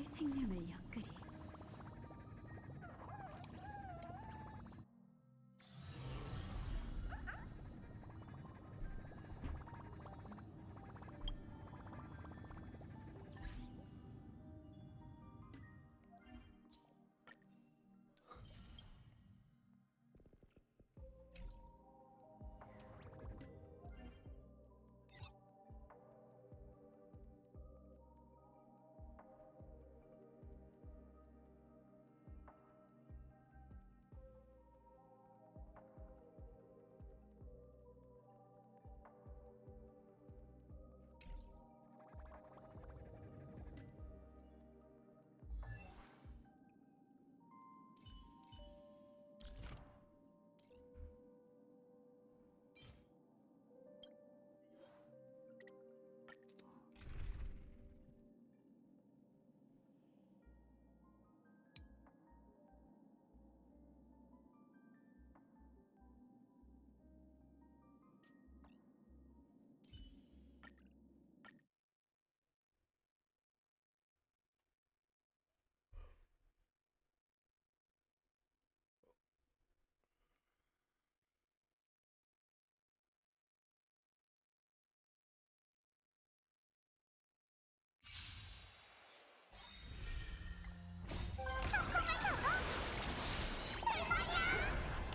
새 생명을 엮으리.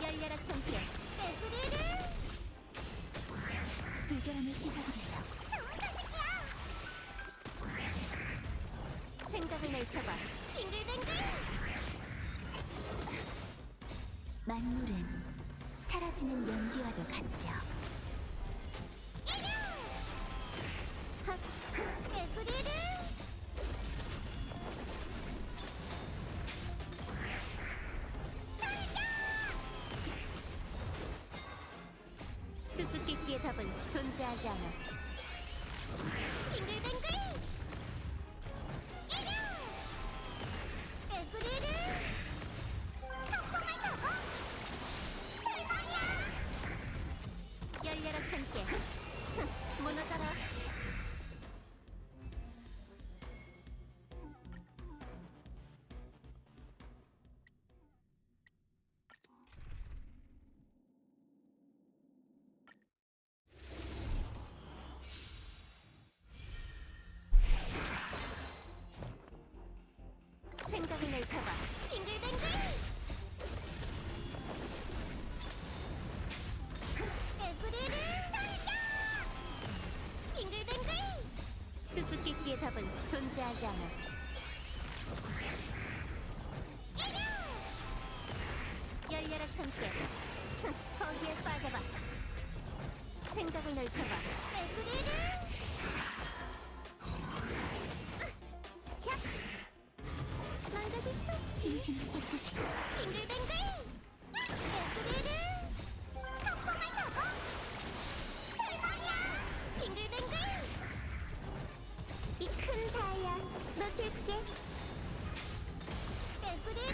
열려라 챔피언 에브리를 불결함을 씻어드리죠. 생각을 넓혀봐 빙글빙글 만물은 사라지는 연기와도 같죠. 핫 에브리를 수수께끼의 답은 존재하지 않아 빙글빙글 에브리를 성공을 타고 대박이야 열려라 챔피언 무너져라 생각을 넓혀봐 빙글빙글 에브리를 날려 빙글빙글 수수께끼의 답은 존재하지 않아 열려라 챔피언 거기에 빠져봐 생각을 넓혀봐 에브리를 망가질 수 없지 진심을 깨끗이 빙글빙글 에브리를 성공을 타고 대박이야 빙글빙글 이 큰 다이아 너 줄게 에브리를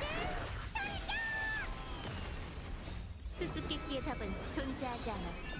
달려 수수께끼의 답은 존재하지 않아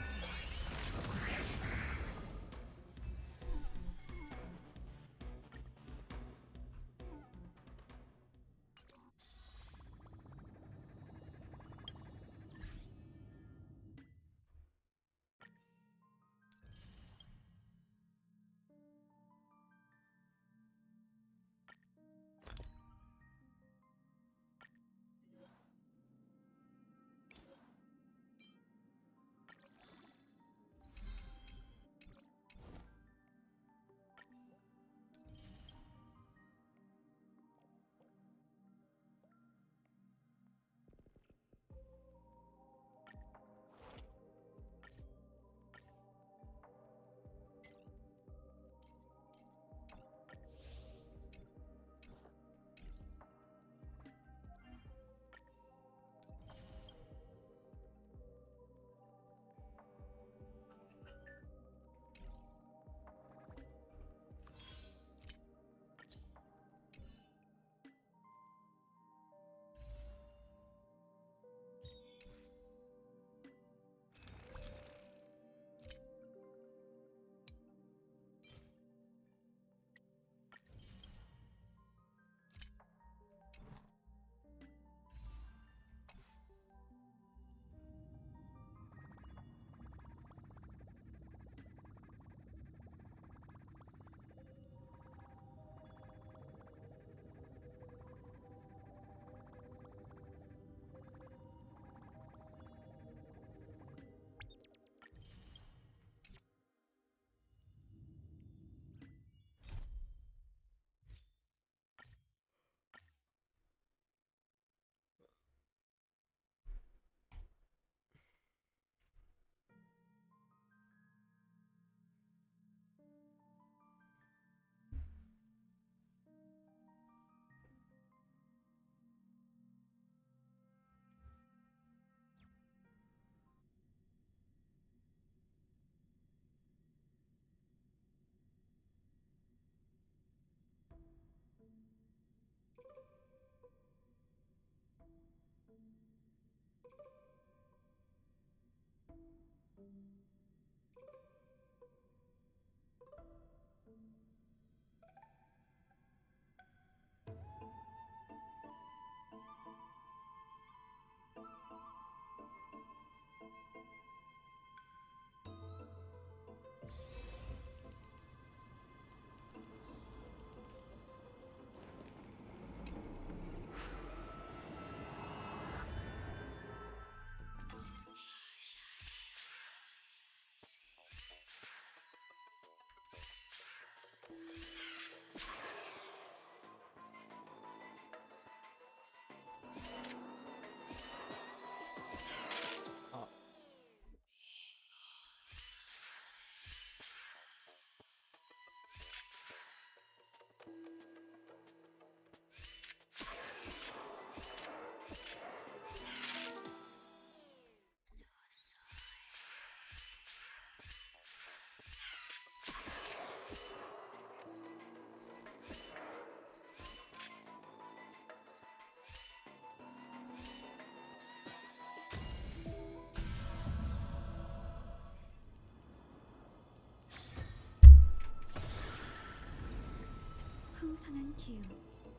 강한 기운,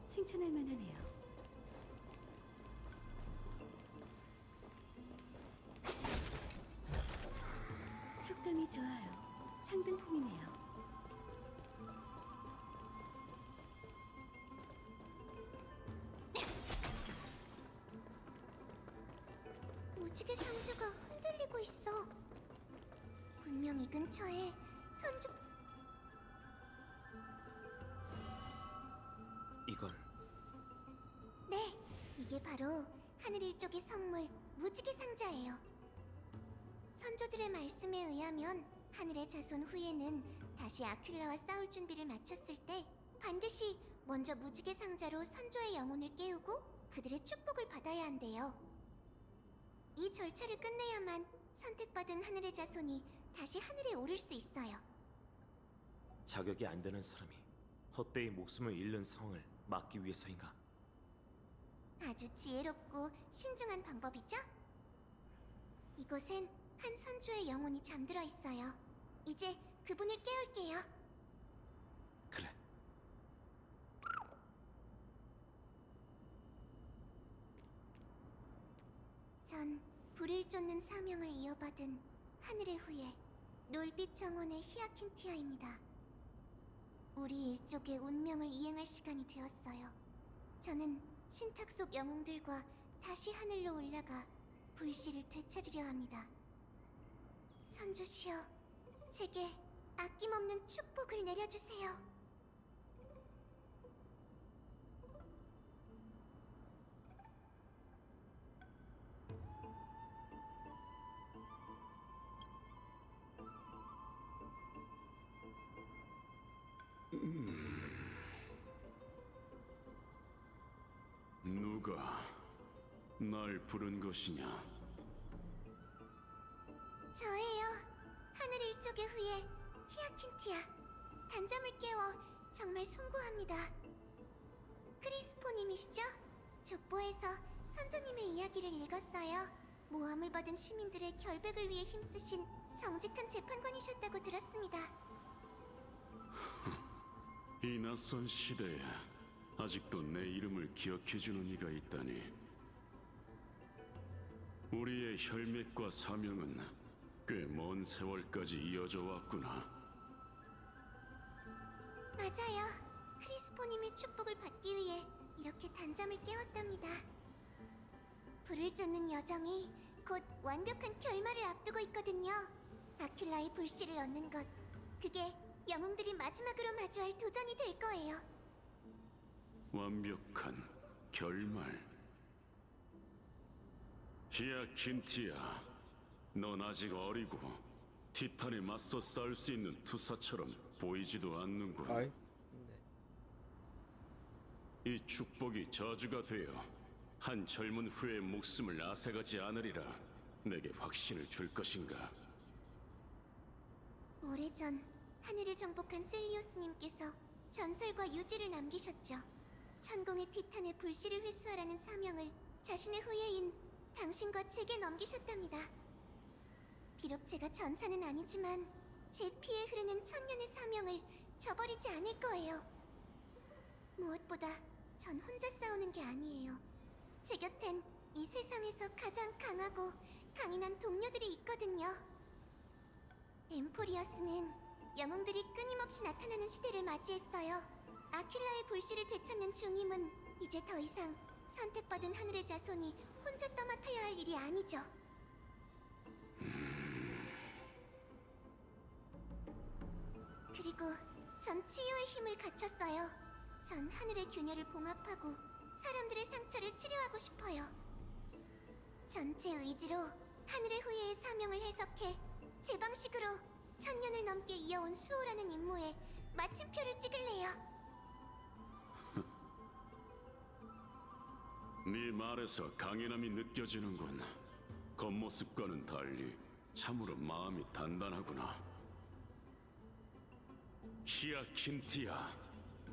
칭찬할 만하네요. 촉감이 좋아요. 상등품이네요. 무지개 상자가 흔들리고 있어. 분명 이 근처에 선주... 이건 네, 이게 바로 하늘 일족의 선물 무지개 상자예요. 선조들의 말씀에 의하면 하늘의 자손 후예는 다시 아큘라와 싸울 준비를 마쳤을 때 반드시 먼저 무지개 상자로 선조의 영혼을 깨우고 그들의 축복을 받아야 한대요. 이 절차를 끝내야만 선택받은 하늘의 자손이 다시 하늘에 오를 수 있어요. 자격이 안 되는 사람이 헛되이 목숨을 잃는 상황을 막기 위해서인가? 아주 지혜롭고 신중한 방법이죠? 이곳엔 한 선조의 영혼이 잠들어 있어요. 이제 그분을 깨울게요. 그래. 전 불을 쫓는 사명을 이어받은 하늘의 후예 놀빛 정원의 히아킨티아입니다. 우리 일족의 운명을 이행할 시간이 되었어요. 저는 신탁 속 영웅들과 다시 하늘로 올라가 불씨를 되찾으려 합니다. 선조시여, 제게 아낌없는 축복을 내려주세요. 누가 날 부른 것이냐? 저예요. 하늘 일족의 후예 히아킨티아. 단잠을 깨워 정말 송구합니다. 크리스포님이시죠? 족보에서 선조님의 이야기를 읽었어요. 모함을 받은 시민들의 결백을 위해 힘쓰신 정직한 재판관이셨다고 들었습니다. 이 낯선 시대에 아직도 내 이름을 기억해주는 이가 있다니. 우리의 혈맥과 사명은 꽤 먼 세월까지 이어져 왔구나. 맞아요. 크리스포님의 축복을 받기 위해 이렇게 단잠을 깨웠답니다. 불을 쫓는 여정이 곧 완벽한 결말을 앞두고 있거든요. 아큘라의 불씨를 얻는 것, 그게 영웅들이 마지막으로 마주할 도전이 될 거예요. 완벽한 결말. 히아킨티아, 넌 아직 어리고 티탄에 맞서 싸울 수 있는 투사처럼 보이지도 않는군. 아이. 네. 이 축복이 저주가 되어 한 젊은 후의 목숨을 앗아가지 않으리라 내게 확신을 줄 것인가? 오래전 하늘을 정복한 셀리오스님께서 전설과 유지를 남기셨죠. 천공의 티탄의 불씨를 회수하라는 사명을 자신의 후예인 당신과 제게 넘기셨답니다. 비록 제가 전사는 아니지만 제 피에 흐르는 천년의 사명을 저버리지 않을 거예요. 무엇보다 전 혼자 싸우는 게 아니에요. 제 곁엔 이 세상에서 가장 강하고 강인한 동료들이 있거든요. 엠포리어스는 영웅들이 끊임없이 나타나는 시대를 맞이했어요. 아큘라의 불씨를 되찾는 중임은 이제 더 이상 선택받은 하늘의 자손이 혼자 떠맡아야 할 일이 아니죠. 그리고 전 치유의 힘을 갖췄어요. 전 하늘의 균열을 봉합하고 사람들의 상처를 치료하고 싶어요. 전체 의지로 하늘의 후예의 사명을 해석해 제 방식으로 천년을 넘게 이어온 수호라는 임무에 마침표를 찍을래요. 네 말에서 강인함이 느껴지는군. 겉모습과는 달리 참으로 마음이 단단하구나. 히아킨티아,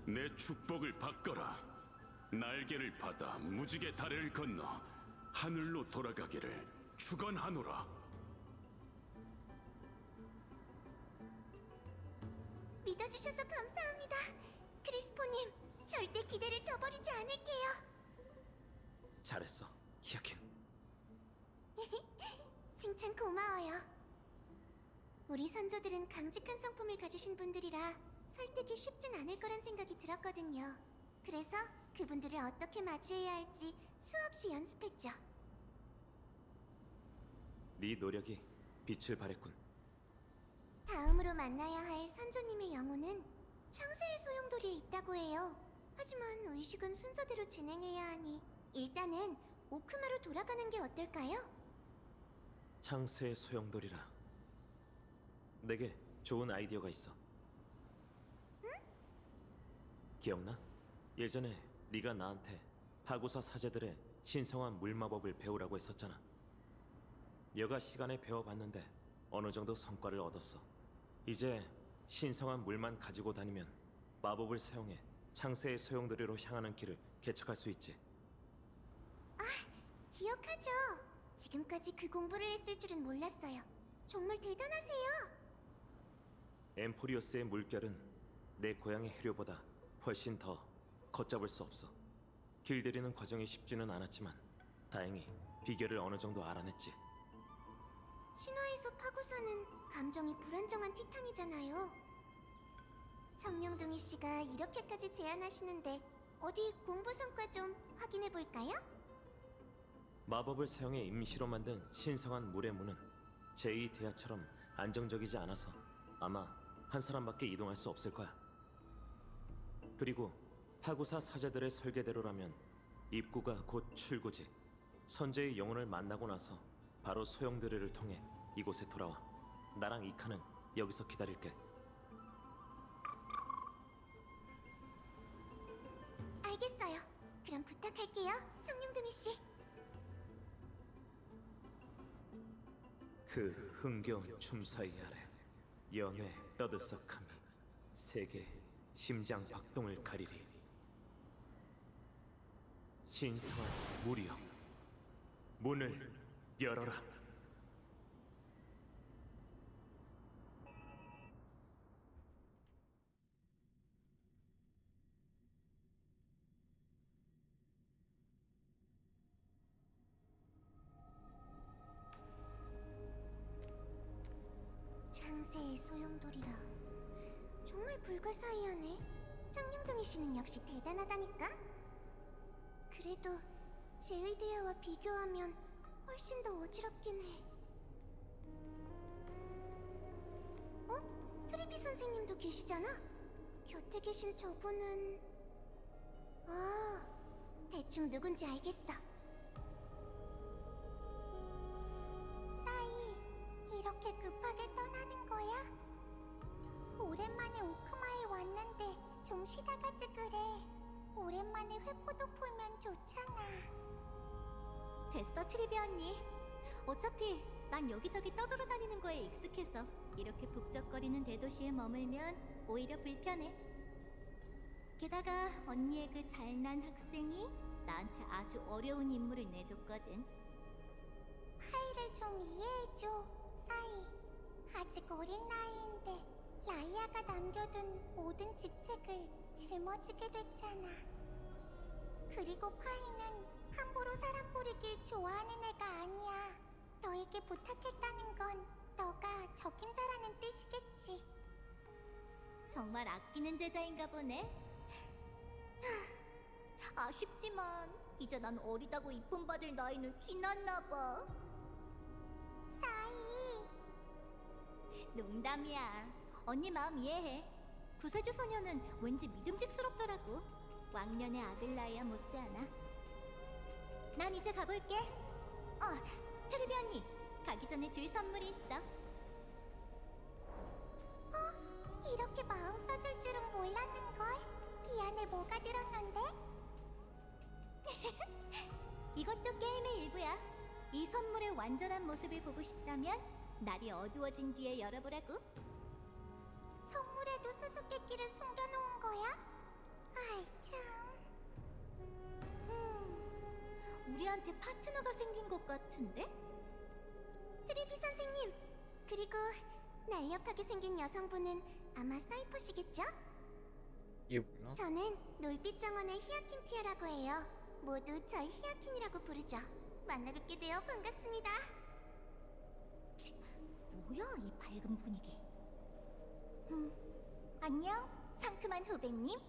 내 축복을 받거라. 날개를 받아 무지개 다리를 건너 하늘로 돌아가기를 축원하노라. 믿어주셔서 감사합니다. 크리스포님, 절대 기대를 저버리지 않을게요. 잘했어, 히아킨. 칭찬 고마워요. 우리 선조들은 강직한 성품을 가지신 분들이라 설득이 쉽진 않을 거란 생각이 들었거든요. 그래서 그분들을 어떻게 맞이해야 할지 수없이 연습했죠. 네 노력이 빛을 발했군. 다음으로 만나야 할 선조님의 영혼은 창세의 소용돌이에 있다고 해요. 하지만 의식은 순서대로 진행해야 하니 일단은 오크마로 돌아가는 게 어떨까요? 창세의 소용돌이라. 내게 좋은 아이디어가 있어. 기억나? 예전에 네가 나한테 파고사 사제들의 신성한 물마법을 배우라고 했었잖아. 여가 시간에 배워봤는데 어느 정도 성과를 얻었어. 이제 신성한 물만 가지고 다니면 마법을 사용해 창세의 소용돌이로 향하는 길을 개척할 수 있지. 기억하죠? 지금까지 그 공부를 했을 줄은 몰랐어요. 정말 대단하세요. 엠포리오스의 물결은 내 고향의 해류보다 훨씬 더 걷잡을 수 없어. 길들이는 과정이 쉽지는 않았지만 다행히 비결을 어느 정도 알아냈지. 신화에서 파고사는 감정이 불안정한 티탄이잖아요. 청룡둥이 씨가 이렇게까지 제안하시는데 어디 공부 성과 좀 확인해 볼까요? 마법을 사용해 임시로 만든 신성한 물의 문은 제2대야처럼 안정적이지 않아서 아마 한 사람밖에 이동할 수 없을 거야. 그리고 파고사 사제들의 설계대로라면 입구가 곧 출구지. 선제의 영혼을 만나고 나서 바로 소용돌이를 통해 이곳에 돌아와. 나랑 이카는 여기서 기다릴게. 알겠어요. 그럼 부탁할게요, 청룡둥이 씨. 그 흥겨운 춤사위 아래 연애 떠들썩함이 세계 심장 박동을 가리리. 신성한 물이여, 문을 열어라. 창세의 소용돌이라. 정말 불가사의하네. 청룡둥이 씨는 역시 대단하다니까. 그래도 제의대야와 비교하면 훨씬 더 어지럽긴 해. 어? 트리비 선생님도 계시잖아? 곁에 계신 저분은... 아, 대충 누군지 알겠어. 사이, 이렇게 급하게 떠나는 거야? 오랜만에 오크마에 왔는데 좀 쉬다 가지 그래. 오랜만에 회포도 풀면 좋잖아. 됐어, 트리비 언니. 어차피 난 여기저기 떠돌아다니는 거에 익숙해서 이렇게 북적거리는 대도시에 머물면 오히려 불편해. 게다가 언니의 그 잘난 학생이 나한테 아주 어려운 임무를 내줬거든. 파이를 좀 이해해줘, 사이. 아직 어린 나이인데 라이아가 남겨둔 모든 직책을 짊어지게 됐잖아. 그리고 파이는 함부로 사람 뿌리길 좋아하는 애가 아니야. 너에게 부탁했다는 건 너가 적임자라는 뜻이겠지. 정말 아끼는 제자인가 보네. 아쉽지만 이제 난 어리다고 이쁨 받을 나이는 지났나 봐. 사이. 농담이야. 언니 마음 이해해. 구세주 소녀는 왠지 믿음직스럽더라고. 왕년의 아들 나이야 못지않아. 난 이제 가볼게. 트리비 언니, 가기 전에 줄 선물이 있어. 이렇게 마음 써줄 줄은 몰랐는걸. 이 안에 뭐가 들었는데? 이것도 게임의 일부야. 이 선물의 완전한 모습을 보고 싶다면 날이 어두워진 뒤에 열어보라고. 선물에도 수수께끼를 숨겨놓은 거야? 아이 참. 우리한테 파트너가 생긴 것 같은데? 트리비 선생님, 그리고 날렵하게 생긴 여성분은 아마 사이퍼시겠죠? 이게 뭐야? 저는 놀빛 정원의 히아킨티아라고 해요. 모두 절 히아킨이라고 부르죠. 만나 뵙게 되어 반갑습니다. 뭐야 이 밝은 분위기. 안녕 상큼한 후배님.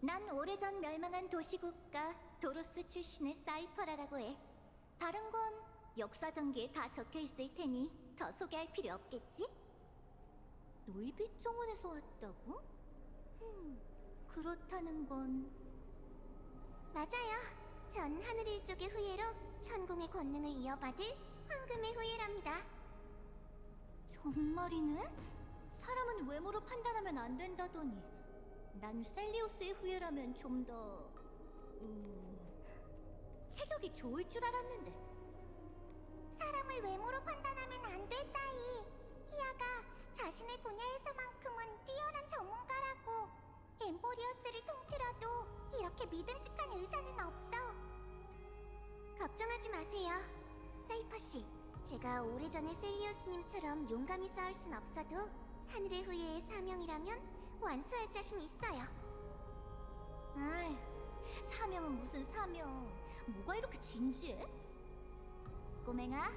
난 오래전 멸망한 도시국가 도로스 출신의 사이퍼라라고 해. 다른 건 역사 전기에 다 적혀 있을 테니 더 소개할 필요 없겠지? 놀빛 정원에서 왔다고? 그렇다는 건 맞아요. 전 하늘 일족의 후예로 천공의 권능을 이어받을 황금의 후예랍니다. 정말이네? 사람은 외모로 판단하면 안 된다더니 난 셀리오스의 후예라면 좀 더... 체격이 좋을 줄 알았는데. 사람을 외모로 판단하면 안 돼, 사이. 히아가 자신의 분야에서만큼은 뛰어난 전문가라고. 엠포리어스를 통틀어도 이렇게 믿음직한 의사는 없어. 걱정하지 마세요, 사이퍼 씨. 제가 오래전에 셀리오스님처럼 용감히 싸울 순 없어도 하늘의 후예의 사명이라면 완수할 자신 있어요. 아이, 사명은 무슨 사명. 뭐가 이렇게 진지해? 꼬맹아,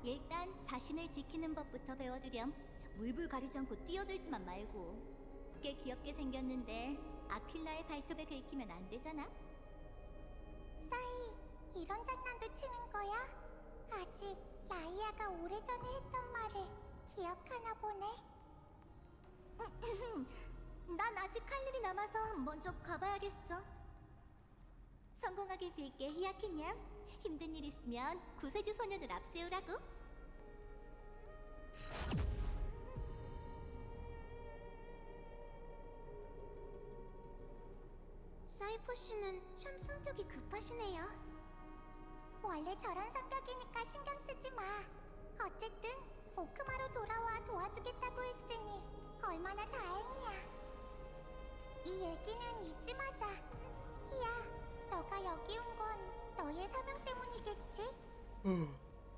일단 자신을 지키는 법부터 배워두렴. 물불 가리지 않고 뛰어들지만 말고. 꽤 귀엽게 생겼는데 아킬라의 발톱에 긁히면 안 되잖아. 사이, 이런 장난도 치는 거야? 아직 라이아가 오래전에 했던 말을 기억하나 보네. 난 아직 할 일이 남아서 먼저 가봐야겠어. 성공하길 빌게 히아킨 양. 힘든 일 있으면 구세주 소년을 앞세우라고. 사이퍼 씨는 참 성격이 급하시네요. 원래 저런 성격이니까 신경 쓰지 마. 어쨌든 오크마로 돌아와 도와주겠다고 했으니 얼마나 다행이야. 이 얘기는 잊지 마자. 히야, 너가 여기 온 건 너의 사명 때문이겠지?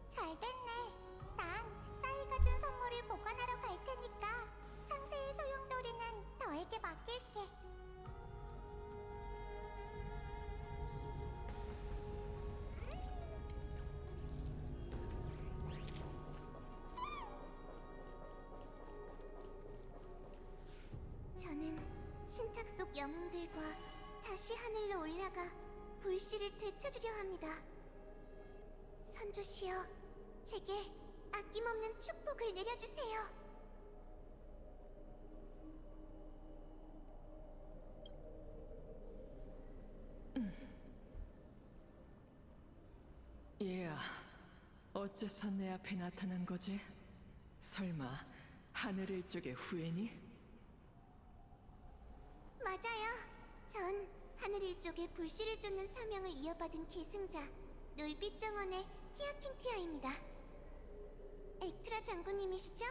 잘 됐네. 난 사이가 준 선물을 보관하러 갈 테니까 창세의 소용돌이는 너에게 맡길게. 저는 신탁 속 영웅들과 다시 하늘로 올라가 불씨를 되찾으려 합니다. 선조시여, 제게 아낌없는 축복을 내려주세요. 얘야, 어째서 내 앞에 나타난 거지? 설마 하늘 일족의 후예니? 맞아요. 전 하늘 일족의 불씨를 쫓는 사명을 이어받은 계승자 놀빛 정원의 히아킨티아입니다. 엑트라 장군님이시죠?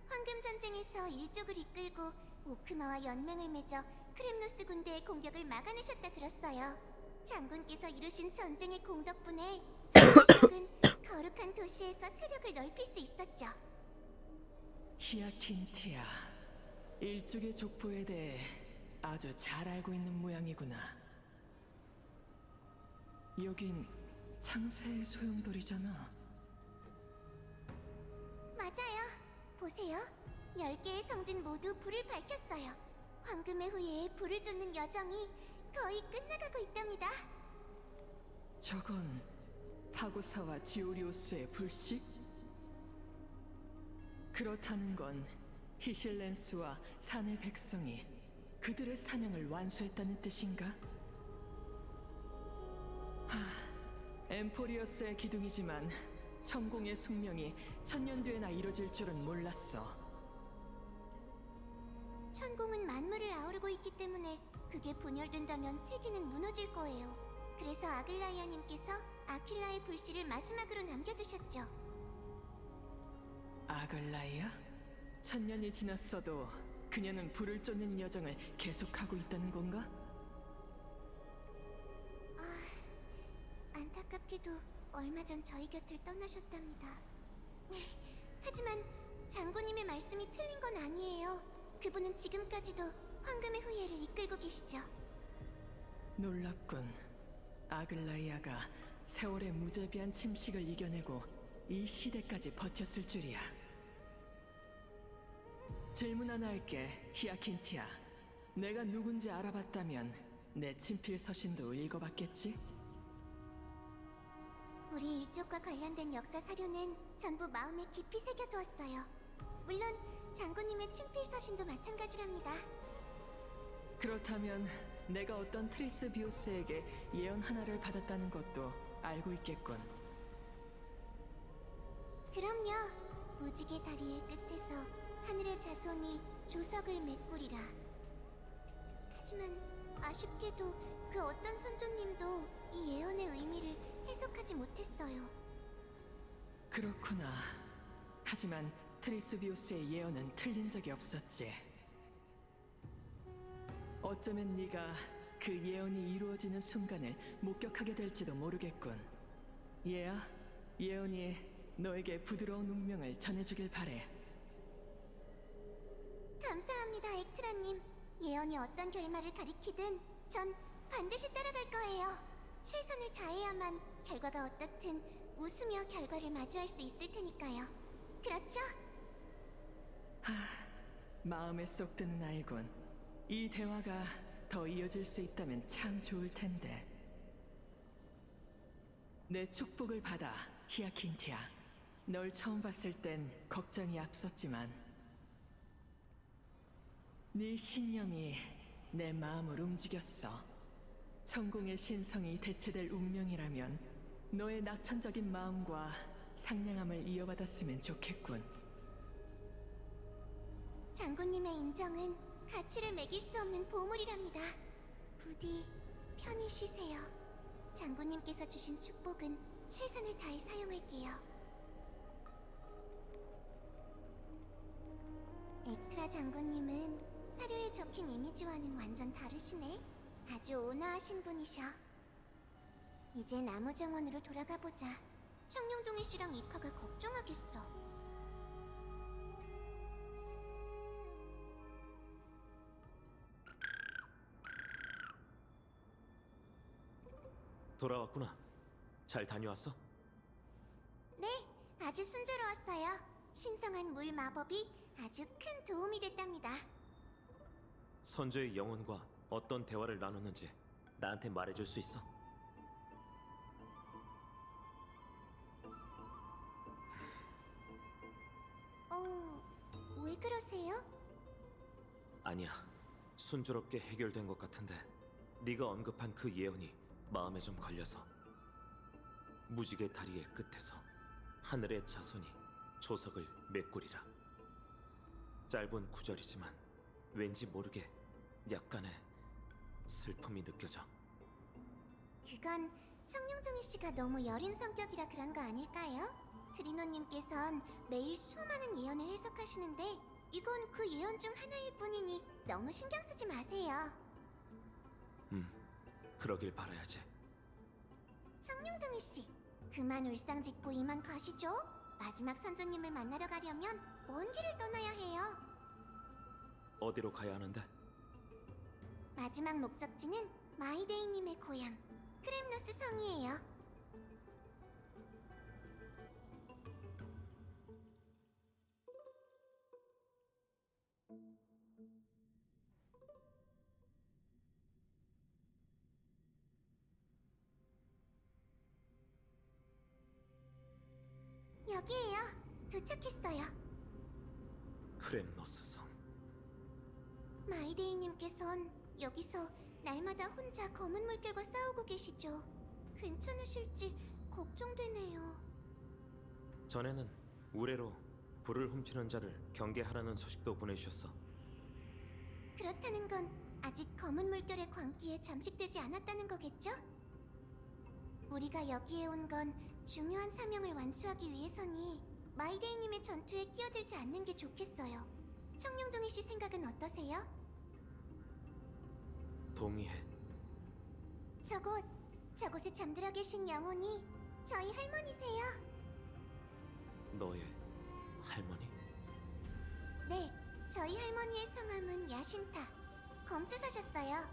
황금 전쟁에서 일족을 이끌고 오크마와 연맹을 맺어 크렘노스 군대의 공격을 막아내셨다 들었어요. 장군께서 이루신 전쟁의 공 덕분에 일족은 거룩한 도시에서 세력을 넓힐 수 있었죠. 히아킨티아, 일족의 족보에 대해 아주 잘 알고 있는 모양이구나. 여긴 창세의 소용돌이잖아. 맞아요. 보세요. 10개의 성진 모두 불을 밝혔어요. 황금의 후예에 불을 쫓는 여정이 거의 끝나가고 있답니다. 저건 파구사와 지오리오스의 불씨? 그렇다는 건 히실렌스와 산의 백성이 그들의 사명을 완수했다는 뜻인가? 엠포리어스의 기둥이지만 천공의 숙명이 천년 뒤에나 이뤄질 줄은 몰랐어. 천공은 만물을 아우르고 있기 때문에 그게 분열된다면 세계는 무너질 거예요. 그래서 아글라이아님께서 아킬라의 불씨를 마지막으로 남겨두셨죠. 아글라이아? 천년이 지났어도 그녀는 불을 쫓는 여정을 계속하고 있다는 건가? 안타깝게도 얼마 전 저희 곁을 떠나셨답니다. 하지만 장군님의 말씀이 틀린 건 아니에요. 그분은 지금까지도 황금의 후예를 이끌고 계시죠. 놀랍군. 아글라이아가 세월의 무자비한 침식을 이겨내고 이 시대까지 버텼을 줄이야. 질문 하나 할게, 히아킨티아. 내가 누군지 알아봤다면 내 친필 서신도 읽어봤겠지? 우리 일족과 관련된 역사 사료는 전부 마음에 깊이 새겨두었어요. 물론 장군님의 친필 서신도 마찬가지랍니다. 그렇다면 내가 어떤 트리스 비오스에게 예언 하나를 받았다는 것도 알고 있겠군. 그럼요. 무지개 다리의 끝에서 하늘의 자손이 조석을 메꾸리라. 하지만 아쉽게도 그 어떤 선조님도 이 예언의 의미를 해석하지 못했어요. 그렇구나. 하지만 트리스 비오스의 예언은 틀린 적이 없었지. 어쩌면 네가 그 예언이 이루어지는 순간을 목격하게 될지도 모르겠군. 얘야, 예언이 너에게 부드러운 운명을 전해주길 바래. 감사합니다, 엑트라님. 예언이 어떤 결말을 가리키든 전 반드시 따라갈 거예요. 최선을 다해야만 결과가 어떻든 웃으며 결과를 마주할 수 있을 테니까요. 그렇죠? 마음에 쏙 드는 아이군. 이 대화가 더 이어질 수 있다면 참 좋을 텐데. 내 축복을 받아, 히아킨티아. 널 처음 봤을 땐 걱정이 앞섰지만 네 신념이 내 마음을 움직였어. 천공의 신성이 대체될 운명이라면 너의 낙천적인 마음과 상냥함을 이어받았으면 좋겠군. 장군님의 인정은 가치를 매길 수 없는 보물이랍니다. 부디 편히 쉬세요. 장군님께서 주신 축복은 최선을 다해 사용할게요. 엑트라 장군님은 사료에 적힌 이미지와는 완전 다르시네. 아주 온화하신 분이셔. 이제 나무 정원으로 돌아가 보자. 청룡동이 씨랑 이카가 걱정하겠어. 돌아왔구나. 잘 다녀왔어? 네, 아주 순조로웠어요. 신성한 물 마법이 아주 큰 도움이 됐답니다. 선조의 영혼과 어떤 대화를 나눴는지 나한테 말해줄 수 있어? 왜 그러세요? 아니야. 순조롭게 해결된 것 같은데 네가 언급한 그 예언이 마음에 좀 걸려서. 무지개 다리의 끝에서 하늘의 자손이 조석을 메꾸리라. 짧은 구절이지만 왠지 모르게 약간의 슬픔이 느껴져. 그건 청룡동이 씨가 너무 여린 성격이라 그런 거 아닐까요? 트리노님께선 매일 수많은 예언을 해석하시는데 이건 그 예언 중 하나일 뿐이니 너무 신경 쓰지 마세요. 그러길 바라야지. 청룡동이 씨, 그만 울상 짓고 이만 가시죠. 마지막 선조님을 만나러 가려면 먼 길을 떠나야 해요. 어디로 가야 하는데? 마지막 목적지는 마이데이님의 고향 크렘노스 성이에요. 여기에요. 도착했어요. 크렘노스 성. 마이데이님께선 여기서 날마다 혼자 검은 물결과 싸우고 계시죠. 괜찮으실지 걱정되네요. 전에는 우레로 불을 훔치는 자를 경계하라는 소식도 보내주셨어. 그렇다는 건 아직 검은 물결의 광기에 잠식되지 않았다는 거겠죠? 우리가 여기에 온 건 중요한 사명을 완수하기 위해서니 마이데이님의 전투에 끼어들지 않는 게 좋겠어요. 청룡동이 씨 생각은 어떠세요? 동의해. 저곳에 잠들어 계신 영혼이 저희 할머니세요. 너의 할머니? 네, 저희 할머니의 성함은 야신타. 검투사셨어요.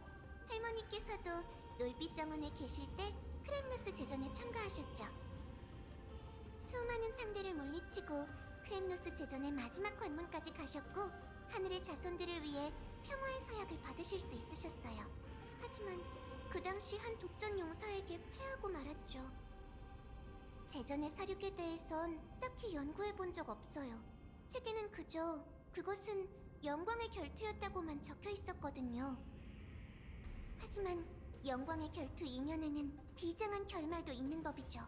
할머니께서도 놀빛 정원에 계실 때 크렘누스 제전에 참가하셨죠. 수많은 상대를 물리치고 크렘누스 제전의 마지막 관문까지 가셨고 하늘의 자손들을 위해 평화의 서약을 받으실 수 있으셨어요. 하지만 그 당시 한 독전 용사에게 패하고 말았죠. 제전의 사륙에 대해선 딱히 연구해 본 적 없어요. 책에는 그저 그것은 영광의 결투였다고만 적혀 있었거든요. 하지만 영광의 결투 이면에는 비장한 결말도 있는 법이죠.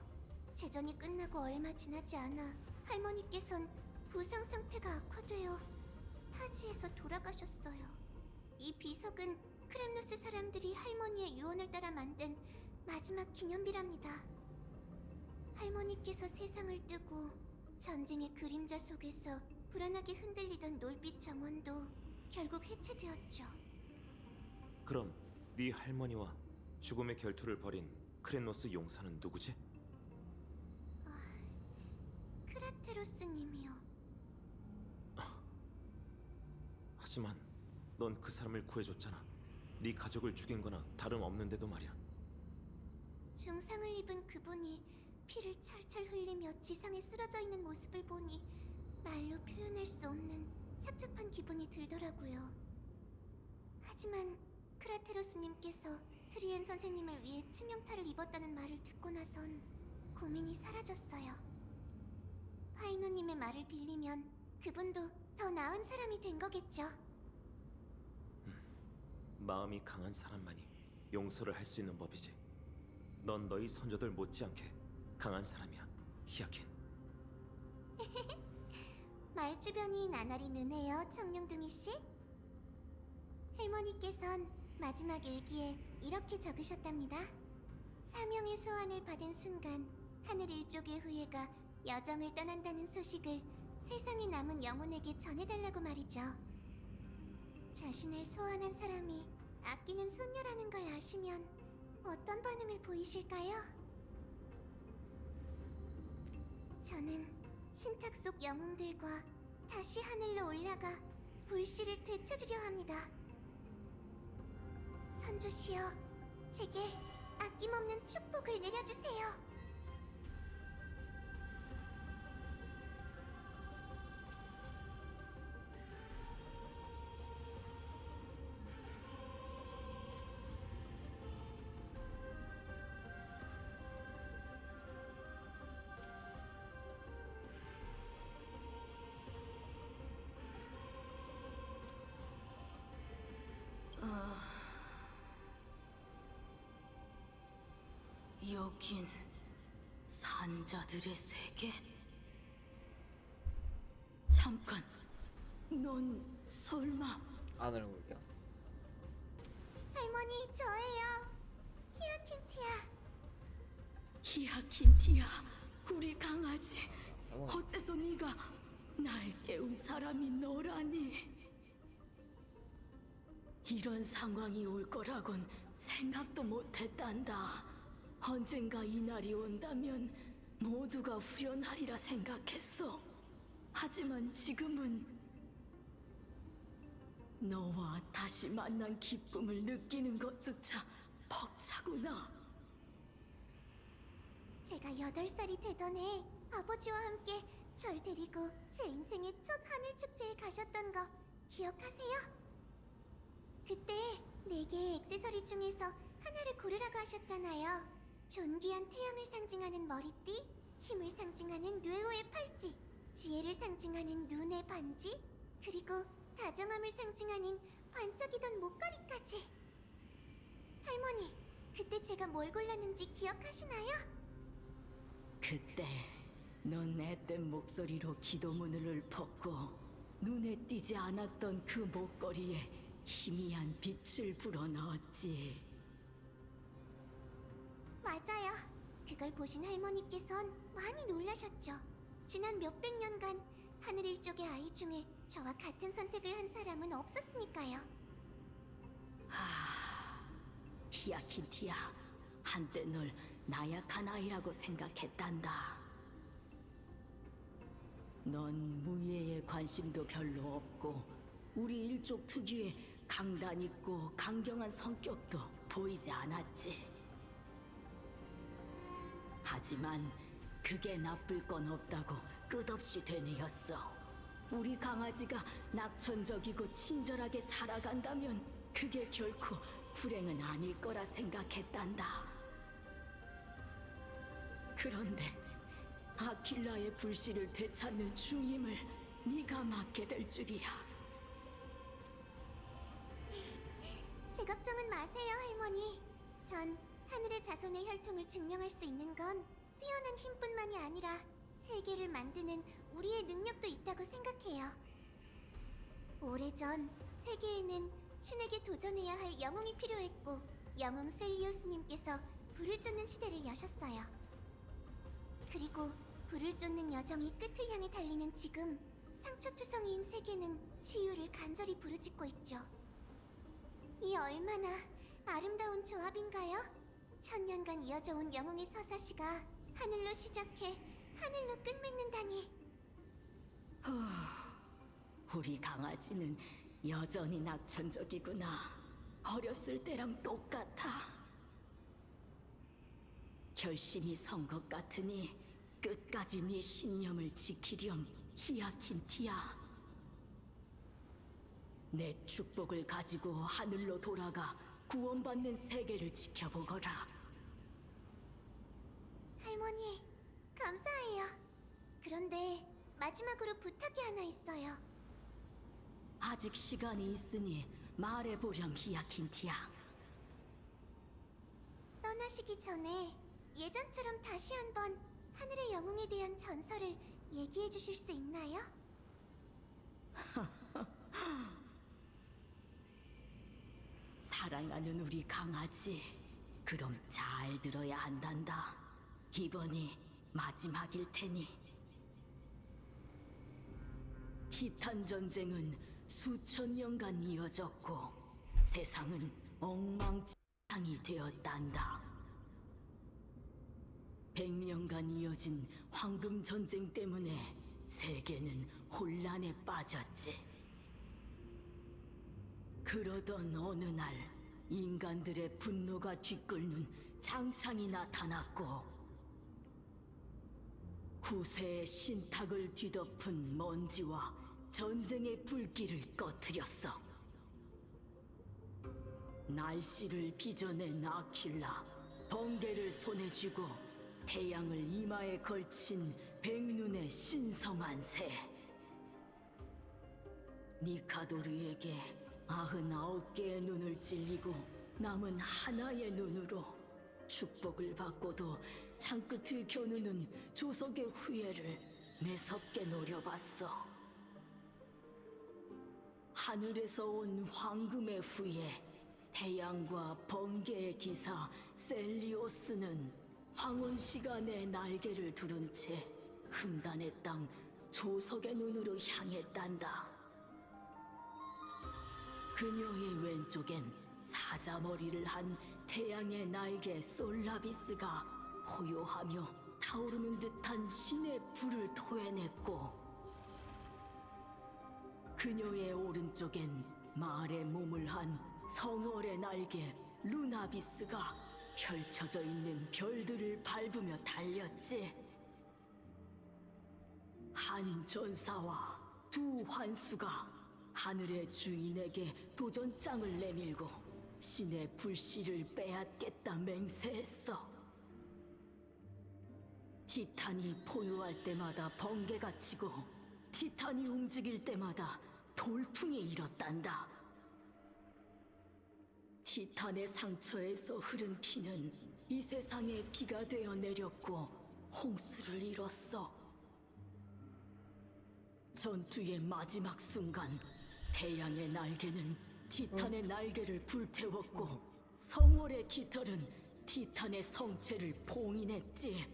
제전이 끝나고 얼마 지나지 않아 할머니께선 부상 상태가 악화되어 타지에서 돌아가셨어요. 이 비석은 크렘누스 사람들이 할머니의 유언을 따라 만든 마지막 기념비랍니다. 할머니께서 세상을 뜨고 전쟁의 그림자 속에서 불안하게 흔들리던 놀빛 정원도 결국 해체되었죠. 그럼 네 할머니와 죽음의 결투를 벌인 크레노스 용사는 누구지? 크라테로스님이요. 하지만 넌 그 사람을 구해줬잖아. 네 가족을 죽인 거나 다름없는데도 말이야. 중상을 입은 그분이 피를 철철 흘리며 지상에 쓰러져 있는 모습을 보니 말로 표현할 수 없는 착잡한 기분이 들더라고요. 하지만 크라테로스님께서 트리엔 선생님을 위해 치명타를 입었다는 말을 듣고 나선 고민이 사라졌어요. 파이노님의 말을 빌리면 그분도 더 나은 사람이 된 거겠죠. 마음이 강한 사람만이 용서를 할 수 있는 법이지. 넌 너희 선조들 못지않게 강한 사람이야, 히아킨. 말주변이 나날이 느네요, 청룡둥이 씨. 할머니께선 마지막 일기에 이렇게 적으셨답니다. 사명의 소환을 받은 순간 하늘 일족의 후예가 여정을 떠난다는 소식을 세상에 남은 영혼에게 전해달라고 말이죠. 자신을 소환한 사람이 아끼는 손녀라는 걸 아시면 어떤 반응을 보이실까요? 저는 신탁 속 영웅들과 다시 하늘로 올라가 불씨를 되찾으려 합니다. 선조시여, 제게 아낌없는 축복을 내려주세요. 여긴 산자들의 세계? 잠깐, 넌 설마... 안으로 볼게요. 할머니, 저예요. 히아킨티아. 히아킨티아, 우리 강아지. 어머. 어째서 네가 날 깨운 사람이 너라니? 이런 상황이 올 거라곤 생각도 못했단다. 언젠가 이 날이 온다면 모두가 후련하리라 생각했어. 하지만 지금은 너와 다시 만난 기쁨을 느끼는 것조차 벅차구나. 제가 8살이 되던 해 아버지와 함께 절 데리고 제 인생의 첫 하늘 축제에 가셨던 거 기억하세요? 그때 4개의 액세서리 중에서 하나를 고르라고 하셨잖아요. 존귀한 태양을 상징하는 머리띠, 힘을 상징하는 뇌오의 팔찌, 지혜를 상징하는 눈의 반지, 그리고 다정함을 상징하는 반짝이던 목걸이까지. 할머니, 그때 제가 뭘 골랐는지 기억하시나요? 그때 넌 앳된 목소리로 기도문을 읊었고 눈에 띄지 않았던 그 목걸이에 희미한 빛을 불어넣었지. 맞아요. 그걸 보신 할머니께선 많이 놀라셨죠. 지난 몇백 년간 하늘 일족의 아이 중에 저와 같은 선택을 한 사람은 없었으니까요. 히아킨티아, 한때 널 나약한 아이라고 생각했단다. 넌 무예에 관심도 별로 없고 우리 일족 특유의 강단 있고 강경한 성격도 보이지 않았지. 하지만 그게 나쁠 건 없다고 끝없이 되뇌었어. 우리 강아지가 낙천적이고 친절하게 살아간다면 그게 결코 불행은 아닐 거라 생각했단다. 그런데 아킬라의 불씨를 되찾는 중임을 네가 맡게 될 줄이야. 제 걱정은 마세요, 할머니. 전 하늘의 자손의 혈통을 증명할 수 있는 건 뛰어난 힘뿐만이 아니라 세계를 만드는 우리의 능력도 있다고 생각해요. 오래전 세계에는 신에게 도전해야 할 영웅이 필요했고 영웅 셀리오스님께서 불을 쫓는 시대를 여셨어요. 그리고 불을 쫓는 여정이 끝을 향해 달리는 지금 상처투성이인 세계는 치유를 간절히 부르짖고 있죠. 이 얼마나 아름다운 조합인가요? 천년간 이어져온 영웅의 서사시가 하늘로 시작해 하늘로 끝맺는다니. 우리 강아지는 여전히 낙천적이구나. 어렸을 때랑 똑같아. 결심이 선 것 같으니 끝까지 네 신념을 지키렴, 히아킨티아. 내 축복을 가지고 하늘로 돌아가 구원받는 세계를 지켜보거라. 할머니, 감사해요. 그런데 마지막으로 부탁이 하나 있어요. 아직 시간이 있으니 말해보렴, 히아킨티아. 떠나시기 전에 예전처럼 다시 한번 하늘의 영웅에 대한 전설을 얘기해 주실 수 있나요? 사랑하는 우리 강아지, 그럼 잘 들어야 한단다. 이번이 마지막일 테니. 티탄 전쟁은 수천 년간 이어졌고 세상은 엉망진창이 되었단다. 100년간 이어진 황금 전쟁 때문에 세계는 혼란에 빠졌지. 그러던 어느 날 인간들의 분노가 뒤끓는 장창이 나타났고 구세의 신탁을 뒤덮은 먼지와 전쟁의 불길을 꺼뜨렸어. 날씨를 빚어낸 아킬라, 번개를 손에 쥐고 태양을 이마에 걸친 백눈의 신성한 새. 니카도르에게 99개의 눈을 찔리고 남은 하나의 눈으로 축복을 받고도 창끝을 겨누는 조석의 후예를 매섭게 노려봤어. 하늘에서 온 황금의 후예, 태양과 번개의 기사 셀리오스는 황혼 시간의 날개를 두른 채 흠단의 땅 조석의 눈으로 향했단다. 그녀의 왼쪽엔 사자머리를 한 태양의 날개 솔라비스가 포효하며 타오르는 듯한 신의 불을 토해냈고, 그녀의 오른쪽엔 말의 몸을 한 성월의 날개 루나비스가 펼쳐져 있는 별들을 밟으며 달렸지. 한 전사와 두 환수가 하늘의 주인에게 도전장을 내밀고 신의 불씨를 빼앗겠다 맹세했어. 티탄이 포효할 때마다 번개가 치고 티탄이 움직일 때마다 돌풍이 일었단다. 티탄의 상처에서 흐른 피는 이 세상에 비가 되어 내렸고 홍수를 일었어. 전투의 마지막 순간 태양의 날개는 티탄의 날개를 불태웠고 성월의 깃털은 티탄의 성체를 봉인했지.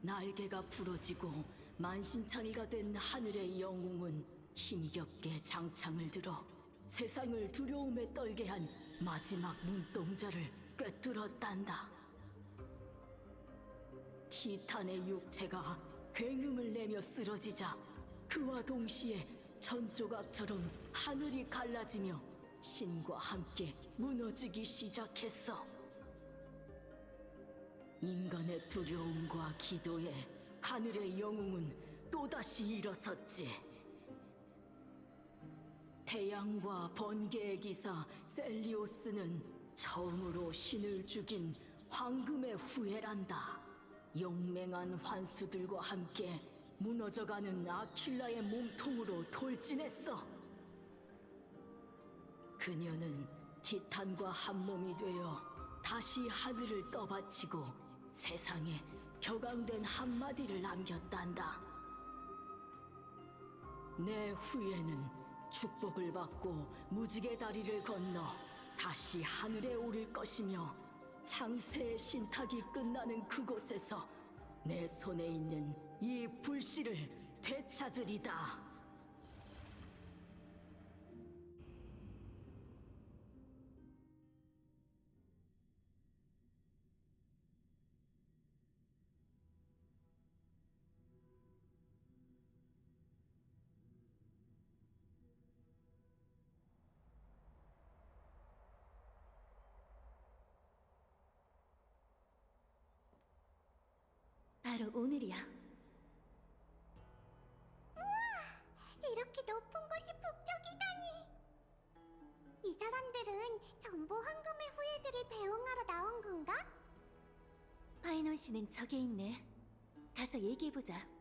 날개가 부러지고 만신창이가 된 하늘의 영웅은 힘겹게 장창을 들어 세상을 두려움에 떨게 한 마지막 눈동자를 꿰뚫었단다. 티탄의 육체가 굉음을 내며 쓰러지자 그와 동시에 천조각처럼 하늘이 갈라지며 신과 함께 무너지기 시작했어. 인간의 두려움과 기도에 하늘의 영웅은 또다시 일어섰지. 태양과 번개의 기사 셀리오스는 처음으로 신을 죽인 황금의 후예란다. 용맹한 환수들과 함께 무너져가는 아킬라의 몸통으로 돌진했어. 그녀는 티탄과 한몸이 되어 다시 하늘을 떠받치고 세상에 격앙된 한마디를 남겼단다. 내 후예는 축복을 받고 무지개 다리를 건너 다시 하늘에 오를 것이며 창세의 신탁이 끝나는 그곳에서 내 손에 있는 이 불씨를 되찾으리다. 바로 오늘이야. 이렇게 높은 곳이 북쪽이다니. 이 사람들은 전부 황금의 후예들을 배웅하러 나온 건가? 파이논 씨는 저기 있네. 가서 얘기해보자.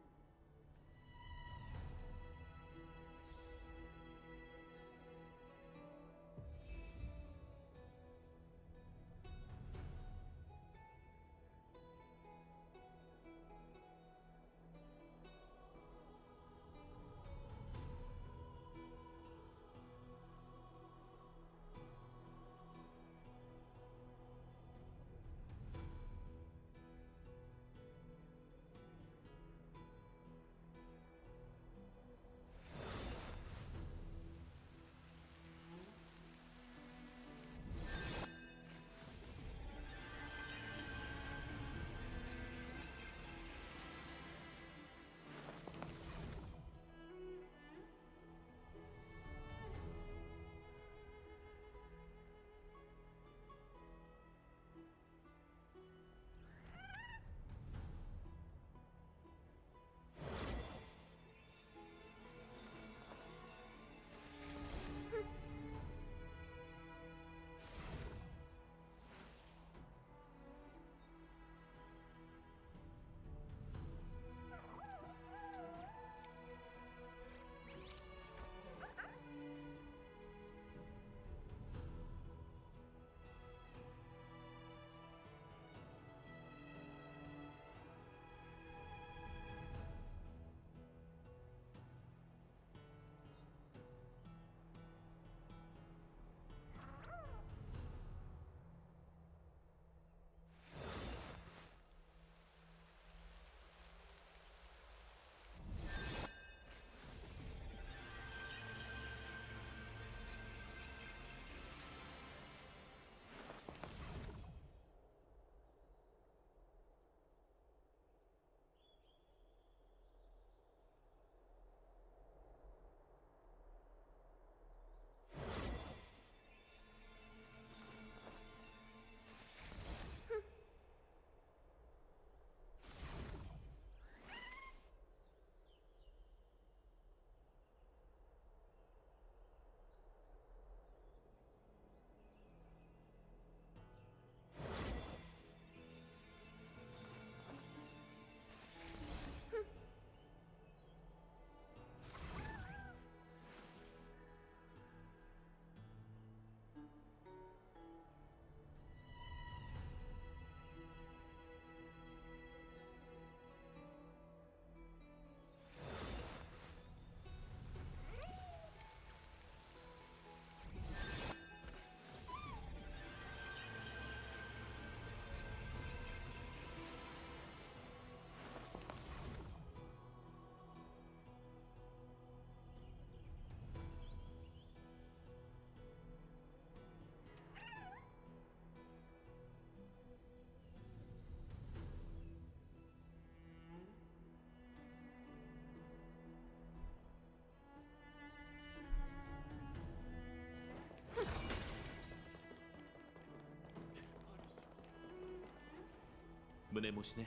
문해모시네.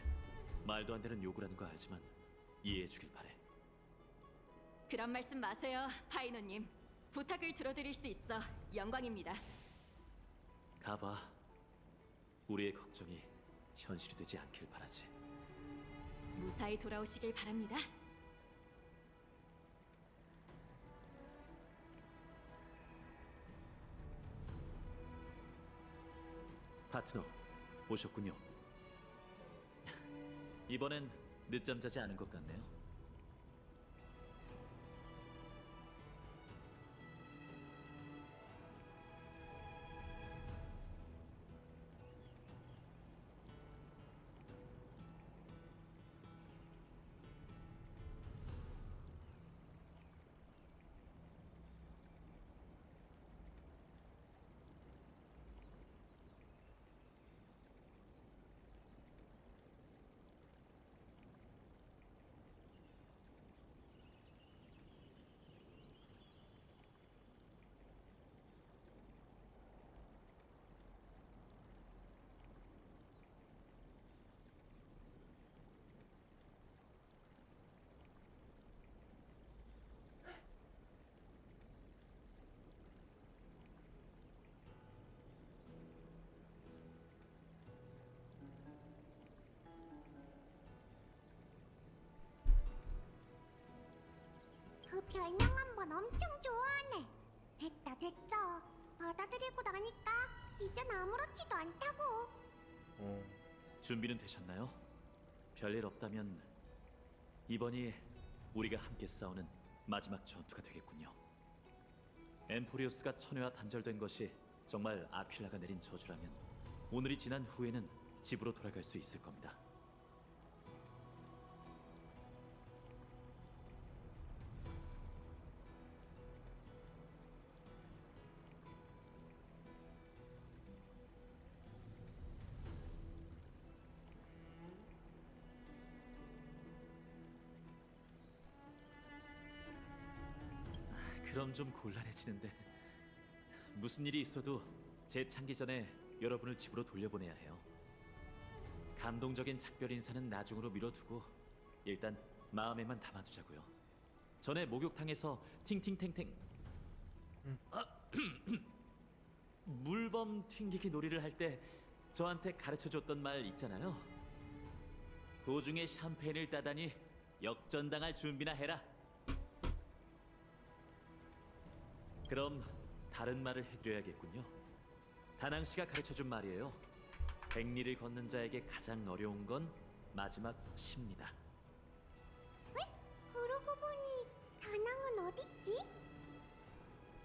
말도 안 되는 요구라는 거 알지만 이해해 주길 바래. 그런 말씀 마세요, 파이노님. 부탁을 들어드릴 수 있어 영광입니다. 가봐. 우리의 걱정이 현실이 되지 않길 바라지. 무사히 돌아오시길 바랍니다. 파트너, 오셨군요. 이번엔 늦잠 자지 않은 것 같네요. 그 별명 한 번 엄청 좋아하네. 됐어. 받아들이고 나니까 이젠 아무렇지도 않다고. 준비는 되셨나요? 별일 없다면 이번이 우리가 함께 싸우는 마지막 전투가 되겠군요. 엠포리오스가 천회와 단절된 것이 정말 아퀴라가 내린 저주라면 오늘이 지난 후에는 집으로 돌아갈 수 있을 겁니다. 그럼 좀 곤란해지는데 무슨 일이 있어도 재창기 전에 여러분을 집으로 돌려보내야 해요. 감동적인 작별 인사는 나중으로 미뤄두고 일단 마음에만 담아두자고요. 전에 목욕탕에서 팅팅탱탱 물범 튕기기 놀이를 할 때 저한테 가르쳐줬던 말 있잖아요. 도중에 샴페인을 따다니 역전당할 준비나 해라. 그럼 다른 말을 해드려야겠군요. 다낭 씨가 가르쳐준 말이에요. 백리를 걷는 자에게 가장 어려운 건 마지막 시입니다. 그러고 보니 다낭은 어딨지?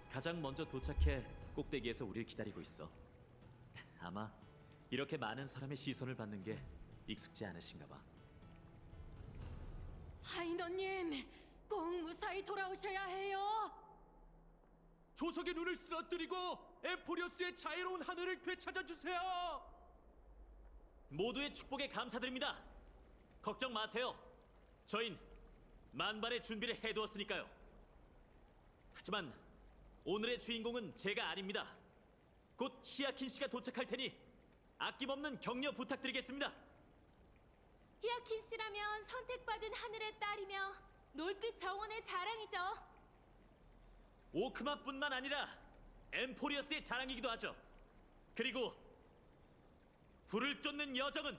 가장 먼저 도착해 꼭대기에서 우릴 기다리고 있어. 아마 이렇게 많은 사람의 시선을 받는 게 익숙지 않으신가 봐. 파이노님, 꼭 무사히 돌아오셔야 해요. 조석의 눈을 쓰러뜨리고 엠포리오스의 자유로운 하늘을 되찾아 주세요. 모두의 축복에 감사드립니다. 걱정 마세요. 저흰 만반의 준비를 해두었으니까요. 하지만 오늘의 주인공은 제가 아닙니다. 곧 히아킨 씨가 도착할 테니 아낌없는 격려 부탁드리겠습니다. 히아킨 씨라면 선택받은 하늘의 딸이며 놀빛 정원의 자랑이죠. 오크만뿐만 아니라 엠포리어스의 자랑이기도 하죠. 그리고 불을 쫓는 여정은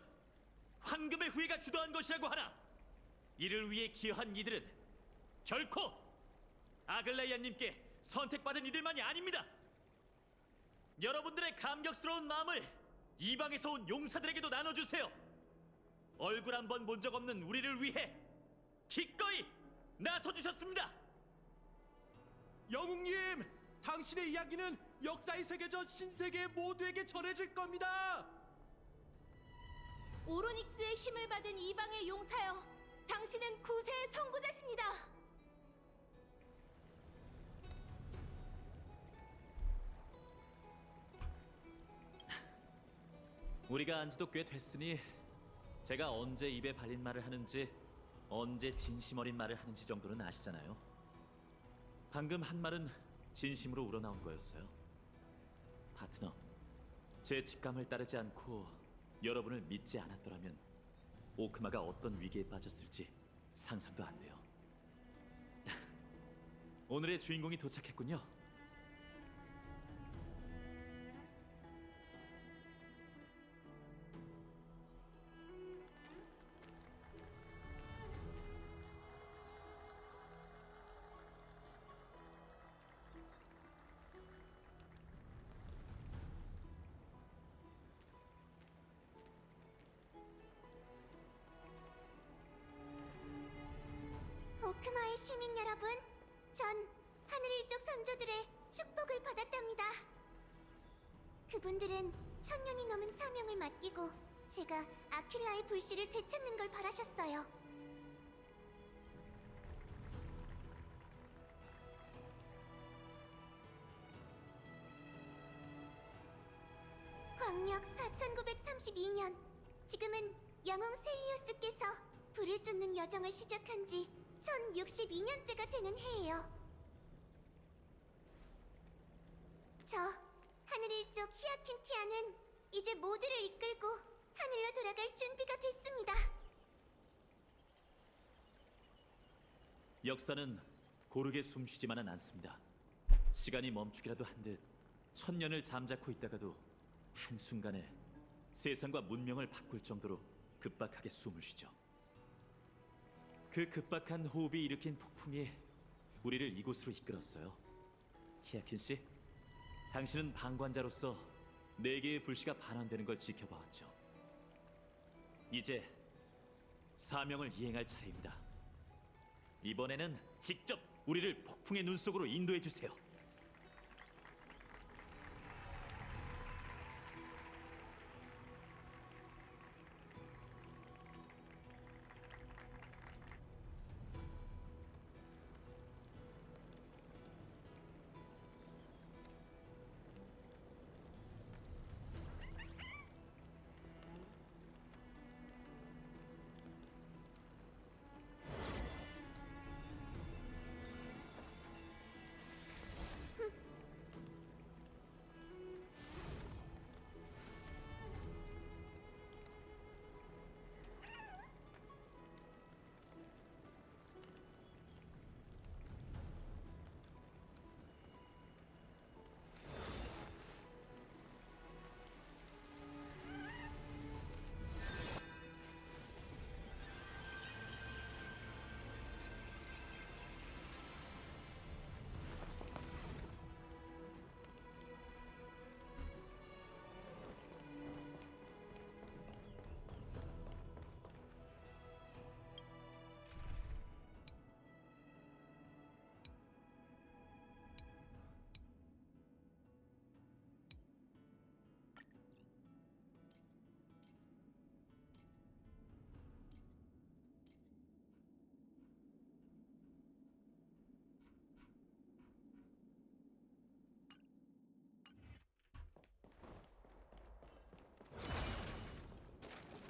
황금의 후예가 주도한 것이라고 하나 이를 위해 기여한 이들은 결코 아글라이아님께 선택받은 이들만이 아닙니다. 여러분들의 감격스러운 마음을 이방에서 온 용사들에게도 나눠주세요. 얼굴 한번 본 적 없는 우리를 위해 기꺼이 나서주셨습니다. 영웅님, 당신의 이야기는 역사에 새겨져 신세계 모두에게 전해질 겁니다. 오로닉스의 힘을 받은 이방의 용사여, 당신은 구세의 선구자십니다. 우리가 안지도 꽤 됐으니 제가 언제 입에 발린 말을 하는지 언제 진심 어린 말을 하는지 정도는 아시잖아요. 방금 한 말은 진심으로 우러나온 거였어요. 파트너, 제 직감을 따르지 않고 여러분을 믿지 않았더라면 오크마가 어떤 위기에 빠졌을지 상상도 안 돼요. 오늘의 주인공이 도착했군요. 오크마의 시민 여러분, 전 하늘일족 선조들의 축복을 받았답니다. 그분들은 천년이 넘은 사명을 맡기고 제가 아큘라의 불씨를 되찾는 걸 바라셨어요. 광력 4932년, 지금은 영웅 셀리우스께서 불을 쫓는 여정을 시작한 지 1062년째가 되는 해예요. 저 하늘일족 히아킨티아는 이제 모두를 이끌고 하늘로 돌아갈 준비가 됐습니다. 역사는 고르게 숨쉬지만은 않습니다. 시간이 멈추기라도 한 듯 천년을 잠자코 있다가도 한순간에 세상과 문명을 바꿀 정도로 급박하게 숨을 쉬죠. 그 급박한 호흡이 일으킨 폭풍이 우리를 이곳으로 이끌었어요. 히아킨 씨, 당신은 방관자로서 네 개의 불씨가 반환되는 걸 지켜봐왔죠. 이제 사명을 이행할 차례입니다. 이번에는 직접 우리를 폭풍의 눈 속으로 인도해 주세요.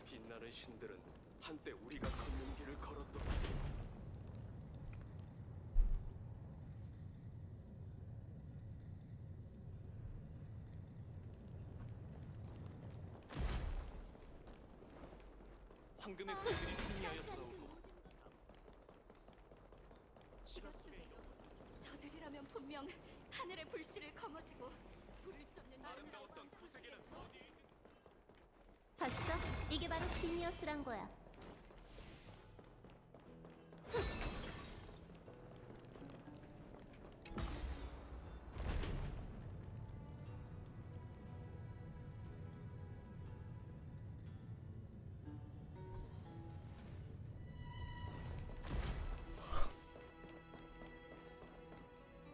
빛나는 신들은 한때 우리가 걷는 길을 걸었던 황금의 후예들이 승리하여 돌아오고 저들이라면 분명 하늘의 불씨를 거머쥐고 불을 쫓는 아름다웠던 그 세계는 어디에 있는 봤어? 이게 바로 지니어스란 거야.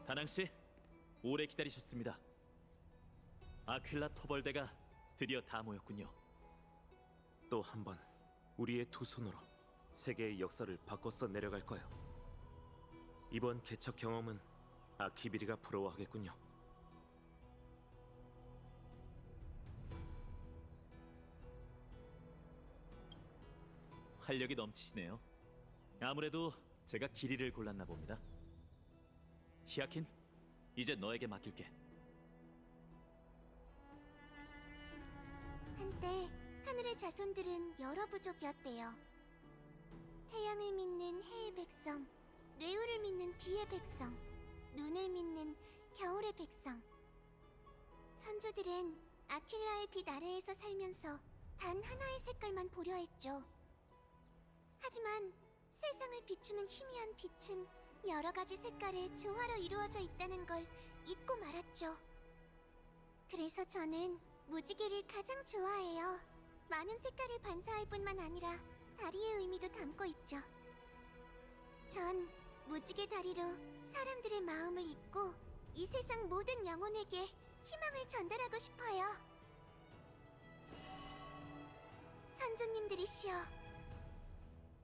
다낭 씨, 오래 기다리셨습니다. 아퀼라 토벌대가 드디어 다 모였군요. 또 한 번 우리의 두 손으로 세계의 역사를 바꿔서 내려갈 거야. 이번 개척 경험은 아키비리가 부러워하겠군요. 활력이 넘치시네요. 아무래도 제가 길이를 골랐나 봅니다. 히아킨, 이제 너에게 맡길게. 한때 하늘의 자손들은 여러 부족이었대요. 태양을 믿는 해의 백성, 뇌우를 믿는 비의 백성, 눈을 믿는 겨울의 백성. 선조들은 아킬라의 빛 아래에서 살면서 단 하나의 색깔만 보려 했죠. 하지만 세상을 비추는 희미한 빛은 여러 가지 색깔의 조화로 이루어져 있다는 걸 잊고 말았죠. 그래서 저는 무지개를 가장 좋아해요. 많은 색깔을 반사할 뿐만 아니라 다리의 의미도 담고 있죠. 전 무지개 다리로 사람들의 마음을 잇고 이 세상 모든 영혼에게 희망을 전달하고 싶어요. 선조님들이시여,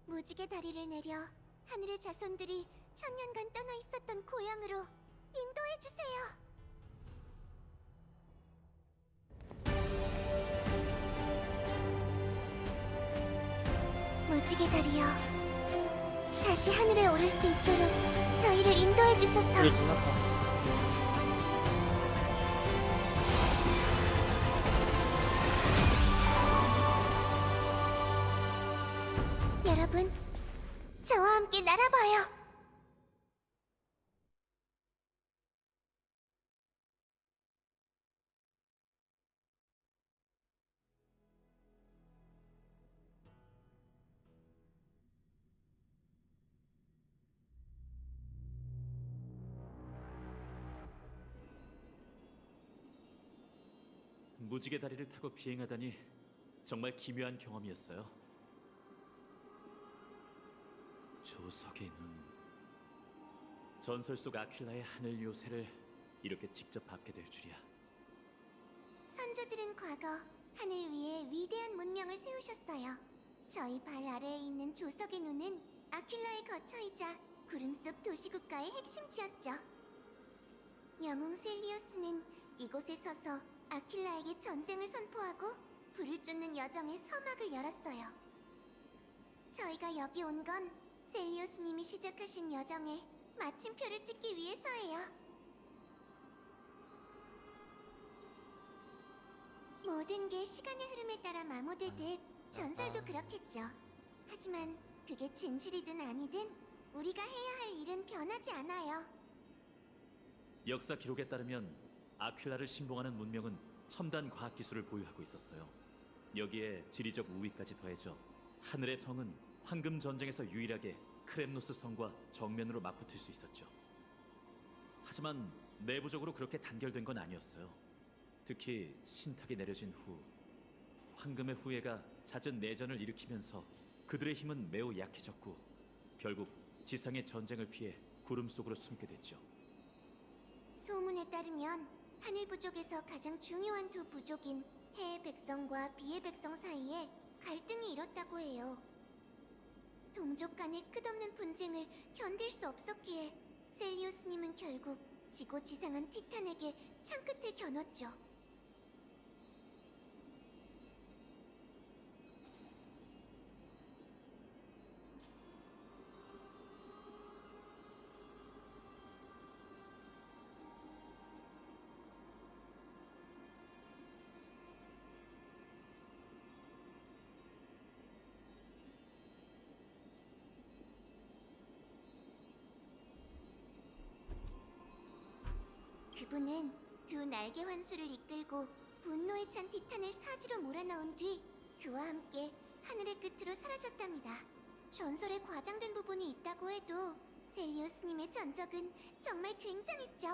무지개 다리를 내려 하늘의 자손들이 천년간 떠나 있었던 고향으로 인도해 주세요. 무지개 다리여, 다시 하늘에 오를 수 있도록 저희를 인도해 주소서. 여러분, 저와 함께 날아봐요. 무지개 다리를 타고 비행하다니 정말 기묘한 경험이었어요. 조석의 눈. 전설 속 아퀴라의 하늘 요새를 이렇게 직접 밟게 될 줄이야. 선조들은 과거 하늘 위에 위대한 문명을 세우셨어요. 저희 발 아래에 있는 조석의 눈은 아퀴라의 거처이자 구름 속 도시국가의 핵심지였죠. 영웅 셀리오스는 이곳에 서서 아퀴라에게 전쟁을 선포하고 불을 쫓는 여정의 서막을 열었어요. 저희가 여기 온 건 셀리오스님이 시작하신 여정에 마침표를 찍기 위해서예요. 모든 게 시간의 흐름에 따라 마모되듯 전설도 그렇겠죠. 하지만 그게 진실이든 아니든 우리가 해야 할 일은 변하지 않아요. 역사 기록에 따르면 아퀴라를 신봉하는 문명은 첨단 과학 기술을 보유하고 있었어요. 여기에 지리적 우위까지 더해져 하늘의 성은 황금 전쟁에서 유일하게 크렘노스 성과 정면으로 맞붙을 수 있었죠. 하지만 내부적으로 그렇게 단결된 건 아니었어요. 특히 신탁이 내려진 후 황금의 후예가 잦은 내전을 일으키면서 그들의 힘은 매우 약해졌고 결국 지상의 전쟁을 피해 구름 속으로 숨게 됐죠. 소문에 따르면 하늘 부족에서 가장 중요한 두 부족인 해의 백성과 비의 백성 사이에 갈등이 일었다고 해요. 동족 간의 끝없는 분쟁을 견딜 수 없었기에 셀리오스님은 결국 지고 지상한 티탄에게 창끝을 겨눴죠. 그분은 두 날개 환수를 이끌고 분노에 찬 티탄을 사지로 몰아넣은 뒤 그와 함께 하늘의 끝으로 사라졌답니다. 전설에 과장된 부분이 있다고 해도 셀리오스님의 전적은 정말 굉장했죠.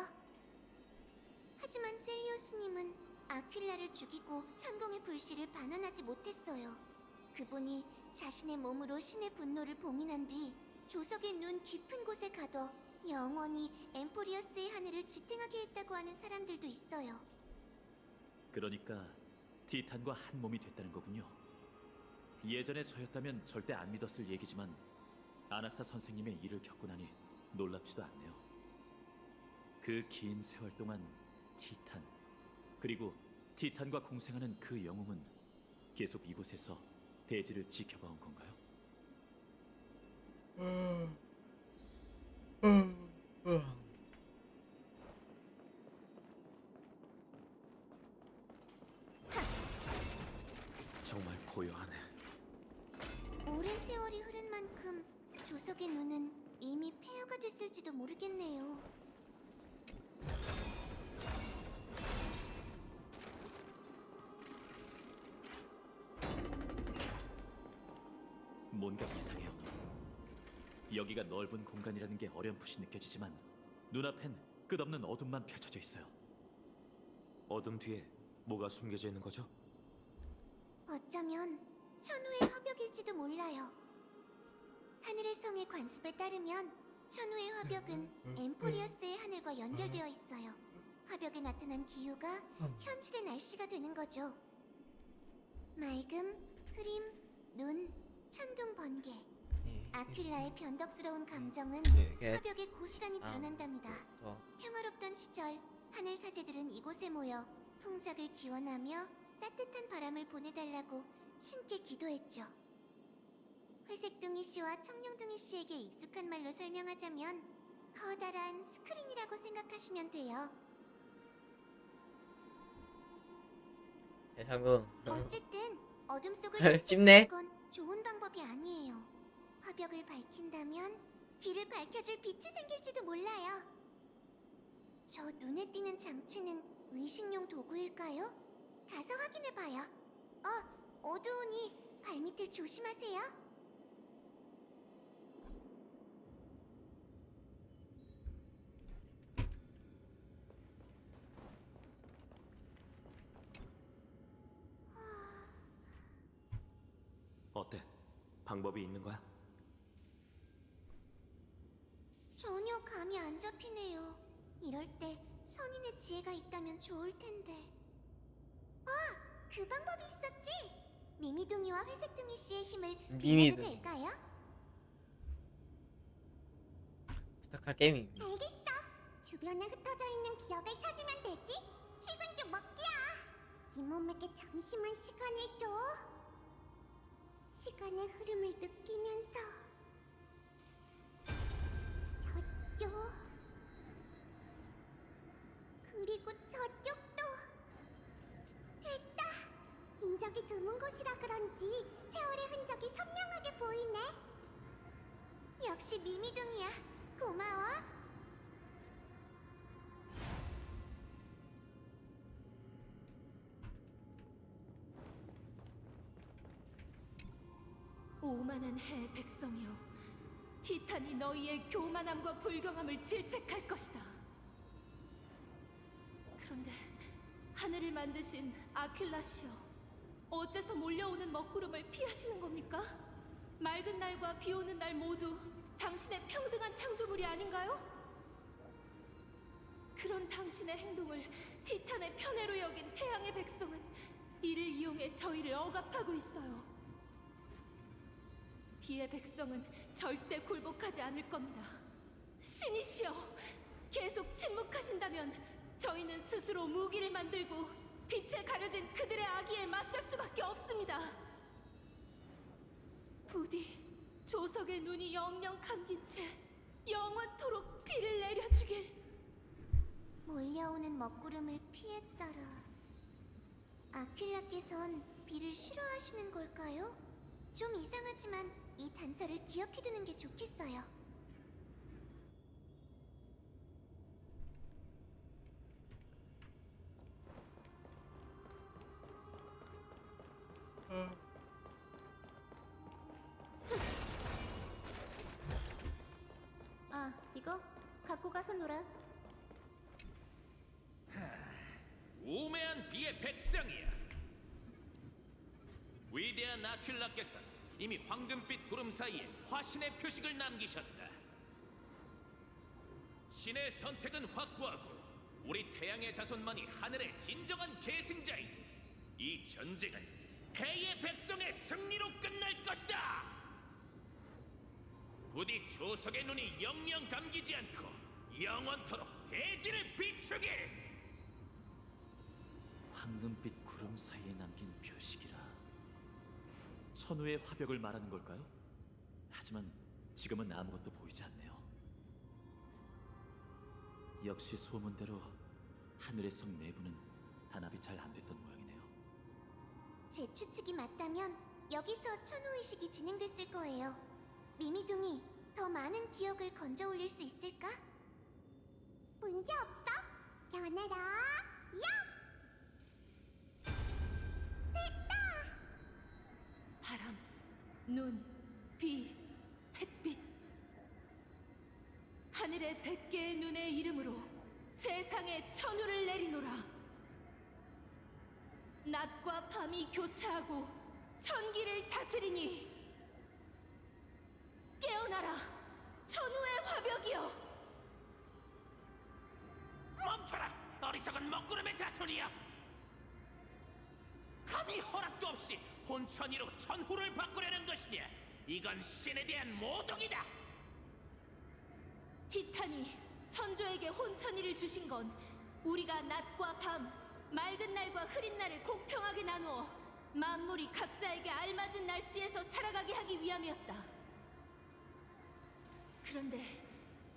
하지만 셀리오스님은 아퀴라를 죽이고 천공의 불씨를 반환하지 못했어요. 그분이 자신의 몸으로 신의 분노를 봉인한 뒤 조석의 눈 깊은 곳에 가둬 영원히 엠포리어스의 하늘을 지탱하게 했다고 하는 사람들도 있어요. 그러니까 티탄과 한 몸이 됐다는 거군요. 예전에 저였다면 절대 안 믿었을 얘기지만 아낙사 선생님의 일을 겪고 나니 놀랍지도 않네요. 그 긴 세월 동안 티탄, 그리고 티탄과 공생하는 그 영웅은 계속 이곳에서 대지를 지켜봐온 건가요? 정말 세월이 흐른 만큼 조석의 눈은 이미 폐허가 됐을지도 모르겠네요. 뭔가 이상해요. 여기가 넓은 공간이라는 게 어렴풋이 느껴지지만 눈앞엔 끝없는 어둠만 펼쳐져 있어요. 어둠 뒤에 뭐가 숨겨져 있는 거죠? 어쩌면 천우의 화벽일지도 몰라요. 하늘의 성의 관습에 따르면 천우의 화벽은 엠포리어스의 하늘과 연결되어 있어요. 화벽에 나타난 기후가 현실의 날씨가 되는 거죠. 맑음, 흐림, 눈, 천둥, 번개. 아퀼라의 변덕스러운 감정은 화벽에 고스란히 드러난답니다. 평화롭던 시절 하늘 사제들은 이곳에 모여 풍작을 기원하며 따뜻한 바람을 보내달라고 신께 기도했죠. 회색둥이 씨와 청룡둥이 씨에게 익숙한 말로 설명하자면 커다란 스크린이라고 생각하시면 돼요. 상금. 어쨌든 어둠 속을 찝네. 건 좋은 방법이 아니에요. 화벽을 밝힌다면 길을 밝혀줄 빛이 생길지도 몰라요. 저 눈에 띄는 장치는 의식용 도구일까요? 가서 확인해봐요. 어두우니 발밑을 조심하세요. 어때? 방법이 있는 거야? 전혀 감이 안 잡히네요. 이럴 때 선인의 지혜가 있다면 좋을 텐데. 그 방법이 있었지. 미미둥이와 회색둥이 씨의 힘을 빌려도 될까요? 부탁할 게임입니다. 알겠어. 주변에 흩어져 있는 기억을 찾으면 되지. 식은 죽 먹기야. 이 몸에게 잠시만 시간을 줘. 시간의 흐름을 느끼면서 저쪽 그리고 저쪽도. 됐다. 인적이 드문 곳이라 그런지 세월의 흔적이 선명하게 보이네. 역시 미미둥이야. 고마워. 오만한 해 백성이여, 티탄이 너희의 교만함과 불경함을 질책할 것이다. 그런데 하늘을 만드신 아퀼라시여, 어째서 몰려오는 먹구름을 피하시는 겁니까? 맑은 날과 비 오는 날 모두 당신의 평등한 창조물이 아닌가요? 그런 당신의 행동을 티탄의 편애로 여긴 태양의 백성은 이를 이용해 저희를 억압하고 있어요. 비의 백성은 절대 굴복하지 않을 겁니다. 신이시여, 계속 침묵하신다면 저희는 스스로 무기를 만들고 빛에 가려진 그들의 악의에 맞설 수밖에 없습니다. 부디 조석의 눈이 영영 감긴 채 영원토록 비를 내려주길. 몰려오는 먹구름을 피했더라. 아퀼라께선 비를 싫어하시는 걸까요? 좀 이상하지만 이 단서를 기억해두는 게 좋겠어요. 이거 갖고 가서 놀아. 우매한 비의 백성이야. 위대한 아퀼라께서 이미 황금빛 구름 사이에 화신의 표식을 남기셨다. 신의 선택은 확고하고 우리 태양의 자손만이 하늘의 진정한 계승자이니 이 전쟁은 해의 백성의 승리로 끝날 것이다. 부디 조석의 눈이 영영 감기지 않고 영원토록 대지를 비추게. 황금빛 구름 사이에 남긴 표식이라. 천우의 화벽을 말하는 걸까요? 하지만 지금은 아무것도 보이지 않네요. 역시 소문대로 하늘의 성 내부는 단합이 잘 안 됐던 모양이네요. 제 추측이 맞다면 여기서 천호의식이 진행됐을 거예요. 미미둥이, 더 많은 기억을 건져 올릴 수 있을까? 문제 없어. 겨나라, 야! 바람, 눈, 비, 햇빛. 하늘의 100개의 눈의 이름으로 세상에 천우를 내리노라. 낮과 밤이 교차하고 천기를 다스리니 깨어나라, 천우의 화벽이여. 멈춰라! 어리석은 먹구름의 자손이야! 감히 허락도 없이 혼천이로 천후를 바꾸려는 것이냐? 이건 신에 대한 모독이다! 티탄이 선조에게 혼천이를 주신 건 우리가 낮과 밤, 맑은 날과 흐린 날을 공평하게 나누어 만물이 각자에게 알맞은 날씨에서 살아가게 하기 위함이었다. 그런데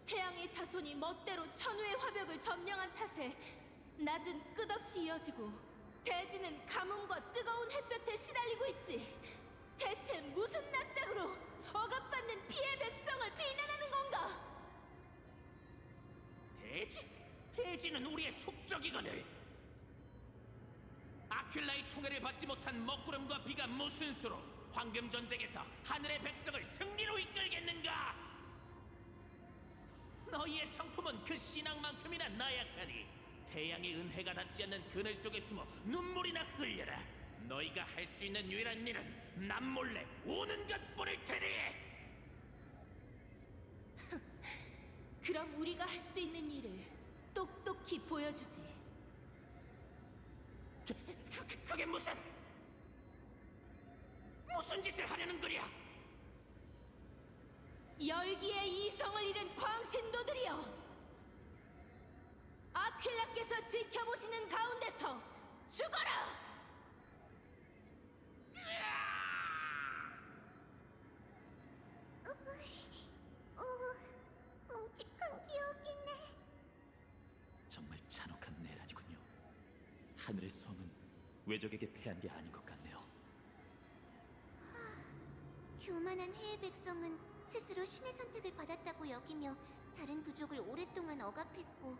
태양의 자손이 멋대로 천우의 화벽을 점령한 탓에 낮은 끝없이 이어지고 대지는 가뭄과 뜨거운 햇볕에 시달리고 있지. 대체 무슨 낯짝으로 억압받는 피의 백성을 비난하는 건가? 대지는 우리의 숙적이거늘. 아���라의 총애를 받지 못한 먹구름과 비가 무슨 수로 황금 전쟁에서 하늘의 백성을 승리로 이끌겠는가? 너희의 성품은 그 신앙만큼이나 나약하니 태양의 은혜가 닿지 않는 그늘 속에 숨어 눈물이나 흘려라. 너희가 할 수 있는 유일한 일은 남몰래 우는 것뿐일 테니. 그럼 우리가 할 수 있는 일을 똑똑히 보여주지. 그게 무슨 짓을 하려는 거냐? 열기의 이성을 잃은 광신도들이여, 아���라께서 지켜보시는 가운데서 죽어라! 끔찍한 기억이네. 정말 잔혹한 내란이군요. 하늘의 성은 외적에게 패한 게 아닌 것 같네요. 교만한 해의 백성은 스스로 신의 선택을 받았다고 여기며 다른 부족을 오랫동안 억압했고,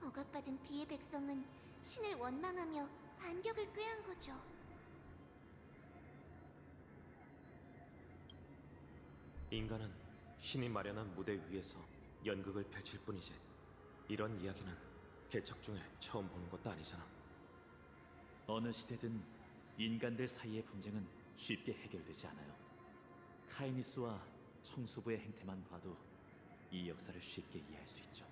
억압받은 비의 백성은 신을 원망하며 반격을 꾀한 거죠. 인간은 신이 마련한 무대 위에서 연극을 펼칠 뿐이지 이런 이야기는 개척 중에 처음 보는 것도 아니잖아. 어느 시대든 인간들 사이의 분쟁은 쉽게 해결되지 않아요. 카이니스와 청수부의 행태만 봐도 이 역사를 쉽게 이해할 수 있죠.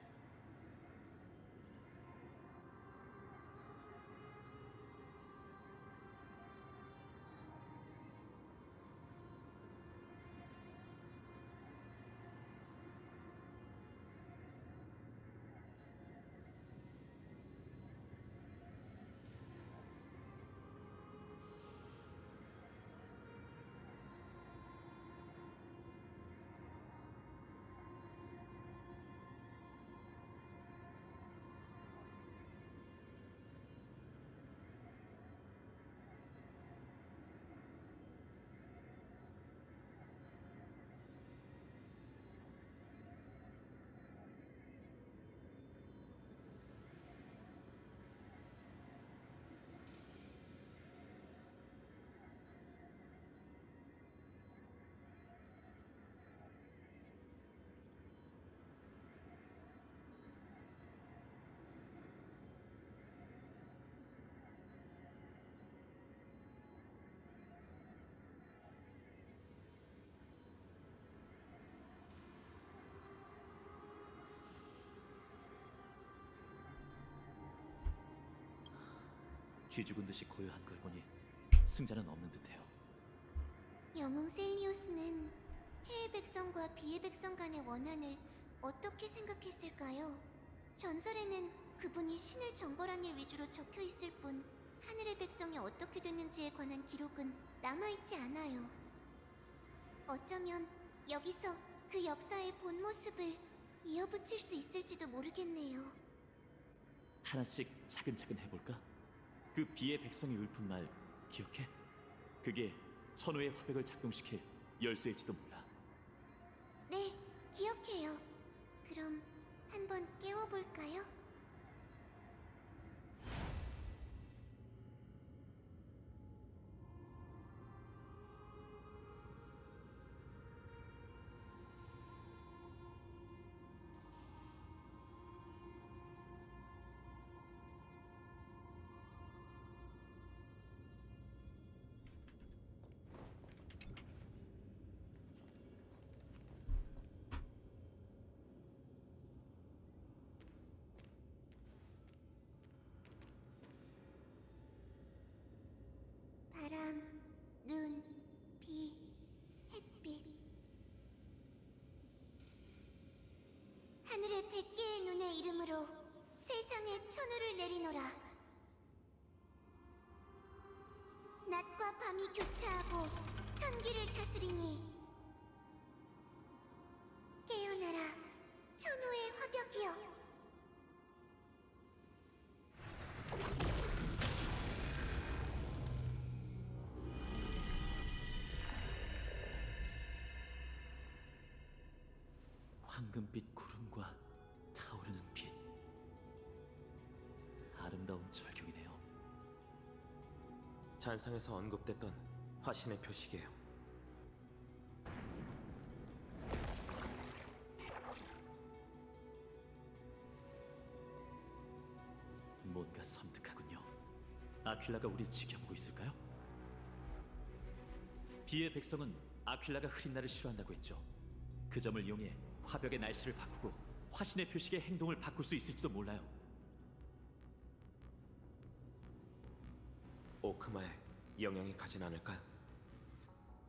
쥐 죽은 듯이 고요한 걸 보니 승자는 없는 듯해요. 영웅 셀리오스는 해의 백성과 비의 백성 간의 원한을 어떻게 생각했을까요? 전설에는 그분이 신을 정벌한 일 위주로 적혀 있을 뿐 하늘의 백성이 어떻게 됐는지에 관한 기록은 남아있지 않아요. 어쩌면 여기서 그 역사의 본 모습을 이어붙일 수 있을지도 모르겠네요. 하나씩 차근차근 해볼까? 그 비의 백성이 읊은 말 기억해? 그게 천우의 화백을 작동시킬 열쇠일지도 몰라. 네, 기억해요. 그럼 한번 깨워볼까요? 바람, 눈, 비, 햇빛. 하늘의 100개의 눈의 이름으로 세상에 천우를 내리노라. 낮과 밤이 교차하고 천기를 다스리니 깨어나라, 천우의 화벽이여. 황금빛 구름과 타오르는 빛. 아름다운 절경이네요. 잔상에서 언급됐던 화신의 표식이에요. 뭔가 섬뜩하군요. 아퀴라가 우릴 지켜보고 있을까요? 비의 백성은 아퀴라가 흐린 날을 싫어한다고 했죠. 그 점을 이용해 화벽의 날씨를 바꾸고 화신의 표식의 행동을 바꿀 수 있을지도 몰라요. 오크마에 영향이 가진 않을까요?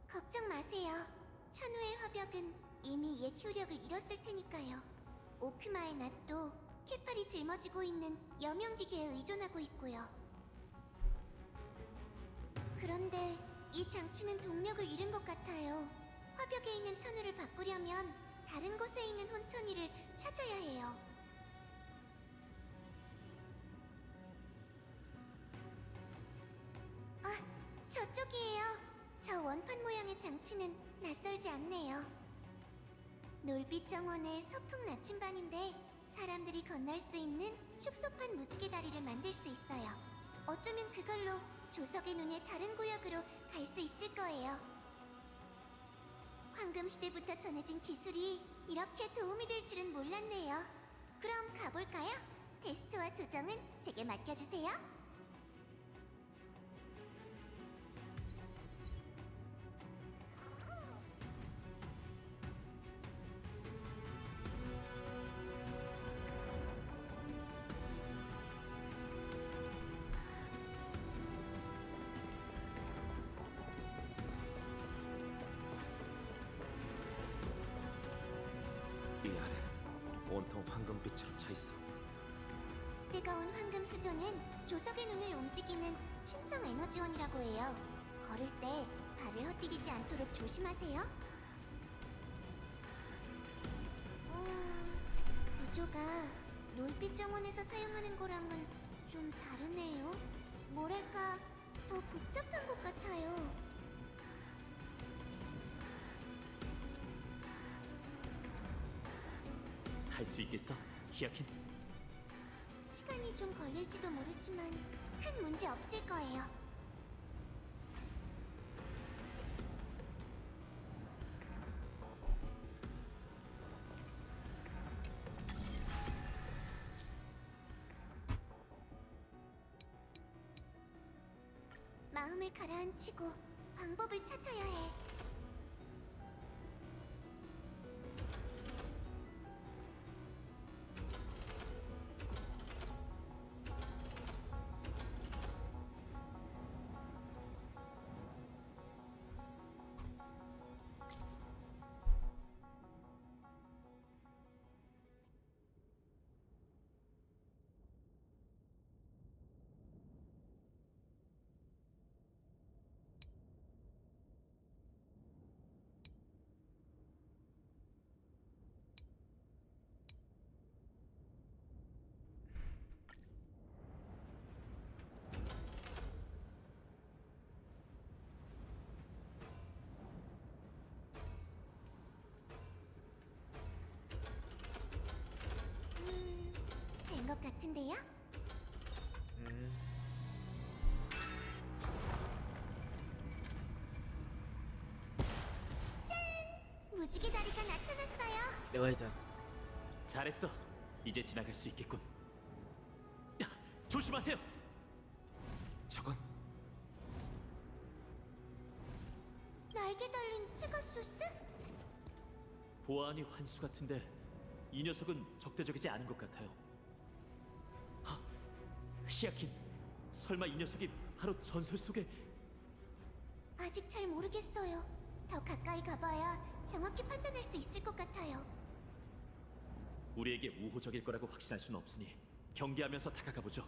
걱정 마세요. 천우의 화벽은 이미 옛 효력을 잃었을 테니까요. 오크마의 낫도 캐팔이 짊어지고 있는 여명기계에 의존하고 있고요. 그런데 이 장치는 동력을 잃은 것 같아요. 화벽에 있는 천우를 바꾸려면 다른 곳에 있는 혼천이를 찾아야 해요. 아, 저쪽이에요. 저 원판 모양의 장치는 낯설지 않네요. 놀빛 정원의 서풍 나침반인데 사람들이 건널 수 있는 축소판 무지개 다리를 만들 수 있어요. 어쩌면 그걸로 조석의 눈의 다른 구역으로 갈 수 있을 거예요. 황금시대부터 전해진 기술이 이렇게 도움이 될 줄은 몰랐네요. 그럼 가볼까요? 테스트와 조정은 제게 맡겨주세요. 이 아래 온통 황금빛으로 차 있어. 뜨거운 황금 수조는 조석의 눈을 움직이는 신성 에너지원이라고 해요. 걸을 때 발을 헛디디지 않도록 조심하세요. 구조가 놀빛 정원에서 사용하는 거랑은 좀 다르네요. 뭐랄까, 더 복잡한 것 같아요. 할 수 있겠어, 히아킨? 시간이 좀 걸릴지도 모르지만 큰 문제 없을 거예요. 마음을 가라앉히고 방법을 찾아야 해. 같은데요? 짠! 무지개 다리가 나타났어요. 레어해자. 잘했어. 이제 지나갈 수 있겠군. 야, 조심하세요. 저건 날개 달린 페가수스? 보아하니 환수 같은데 이 녀석은 적대적이지 않은 것 같아요. 하, 히아킨, 설마 이 녀석이 바로 전설 속의... 아직 잘 모르겠어요. 더 가까이 가봐야 정확히 판단할 수 있을 것 같아요. 우리에게 우호적일 거라고 확신할 수는 없으니 경계하면서 다가가 보죠.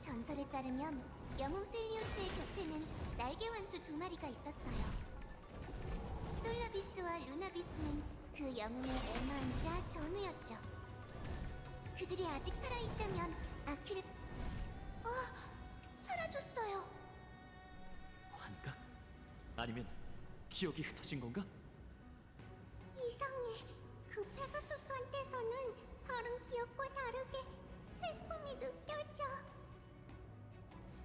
전설에 따르면 영웅 셀리오스의 곁에는 날개 환수 2마리가 있었어요. 솔라비스와 루나비스는 그 영웅의 애마이자 전우였죠. 그들이 아직 살아있다면 아키를... 사라졌어요. 환각? 아니면 기억이 흩어진 건가? 이상해. 그 페가수스한테서는 다른 기억과 다르게 슬픔이 느껴져.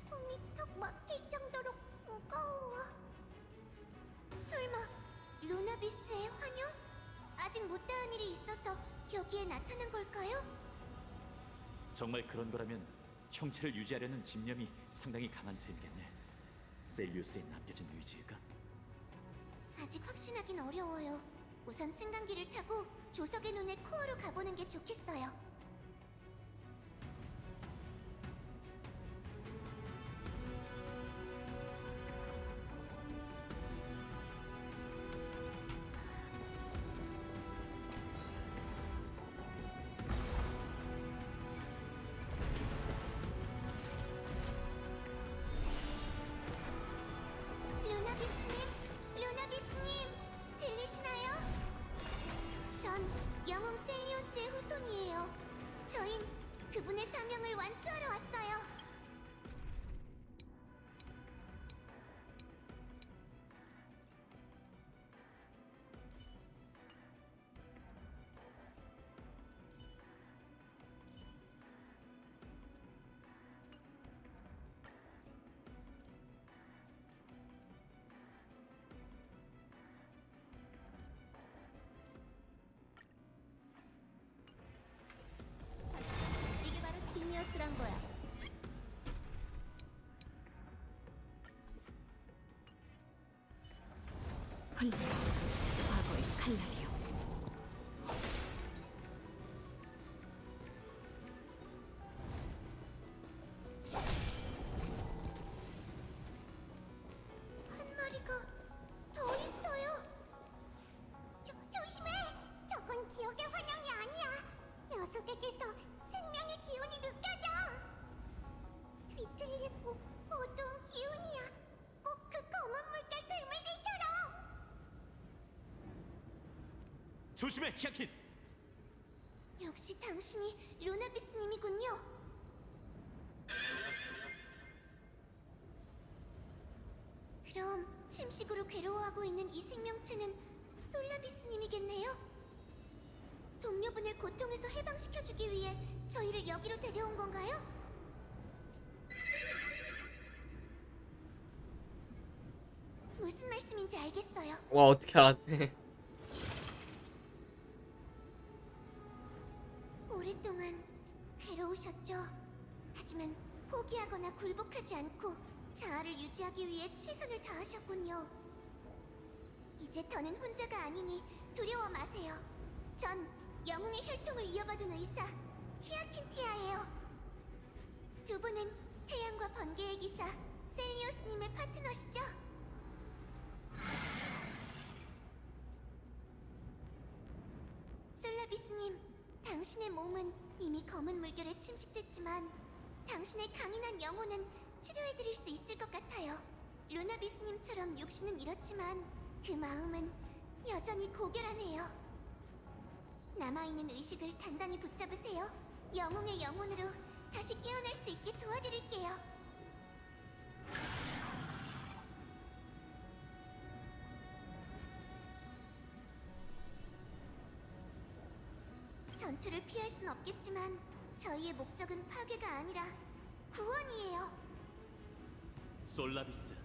숨이 턱 막힐 정도로 무거워. 설마 루나비스의 환영? 아직 못다한 일이 있어서 여기에 나타난 걸까요? 정말 그런 거라면 형체를 유지하려는 집념이 상당히 강한 셈이겠네. 셀리우스에 남겨진 의지일까? 아직 확신하긴 어려워요. 우선 승강기를 타고 조석의 눈의 코어로 가보는 게 좋겠어요. 루나비스님, 들리시나요? 전 영웅 셀리오스의 후손이에요. 저흰 그분의 사명을 완수하러 왔어요. 이게 바로 지니어스란 거야. 흘러 과거의 칼날이요. 한 마리가 더 있어요. 조심해! 저건 기억의 환영이 아니야. 녀석에게서 생명의 기운이 느껴져. 뒤틀리고 어두운 기운이야. 꼭 그 검은 물결 괴물들처럼. 조심해, 히아킨! 역시 당신이 루나비스님이군요. 그럼 침식으로 괴로워하고 있는 이 생명체는 솔라비스님이겠네요? 동료분을 고통에서 해방시켜주기 위해 저희를 여기로 데려온 건가요? 무슨 말씀인지 알겠어요. 와, 어떻게 알았대. 오랫동안 괴로우셨죠? 하지만 포기하거나 굴복하지 않고 자아를 유지하기 위해 최선을 다하셨군요. 이제 더는 혼자가 아니니 두려워 마세요. 전 영웅의 혈통을 이어받은 의사 히아킨티아예요. 두 분은 태양과 번개의 기사 셀리오스님의 파트너시죠? 솔라비스님, 당신의 몸은 이미 검은 물결에 침식됐지만 당신의 강인한 영혼은 치료해드릴 수 있을 것 같아요. 루나비스님처럼 육신은 잃었지만 그 마음은 여전히 고결하네요. 남아있는 의식을 단단히 붙잡으세요. 영웅의 영혼으로 다시 깨어날 수 있게 도와드릴게요. 전투를 피할 순 없겠지만 저희의 목적은 파괴가 아니라 구원이에요. 솔라비스,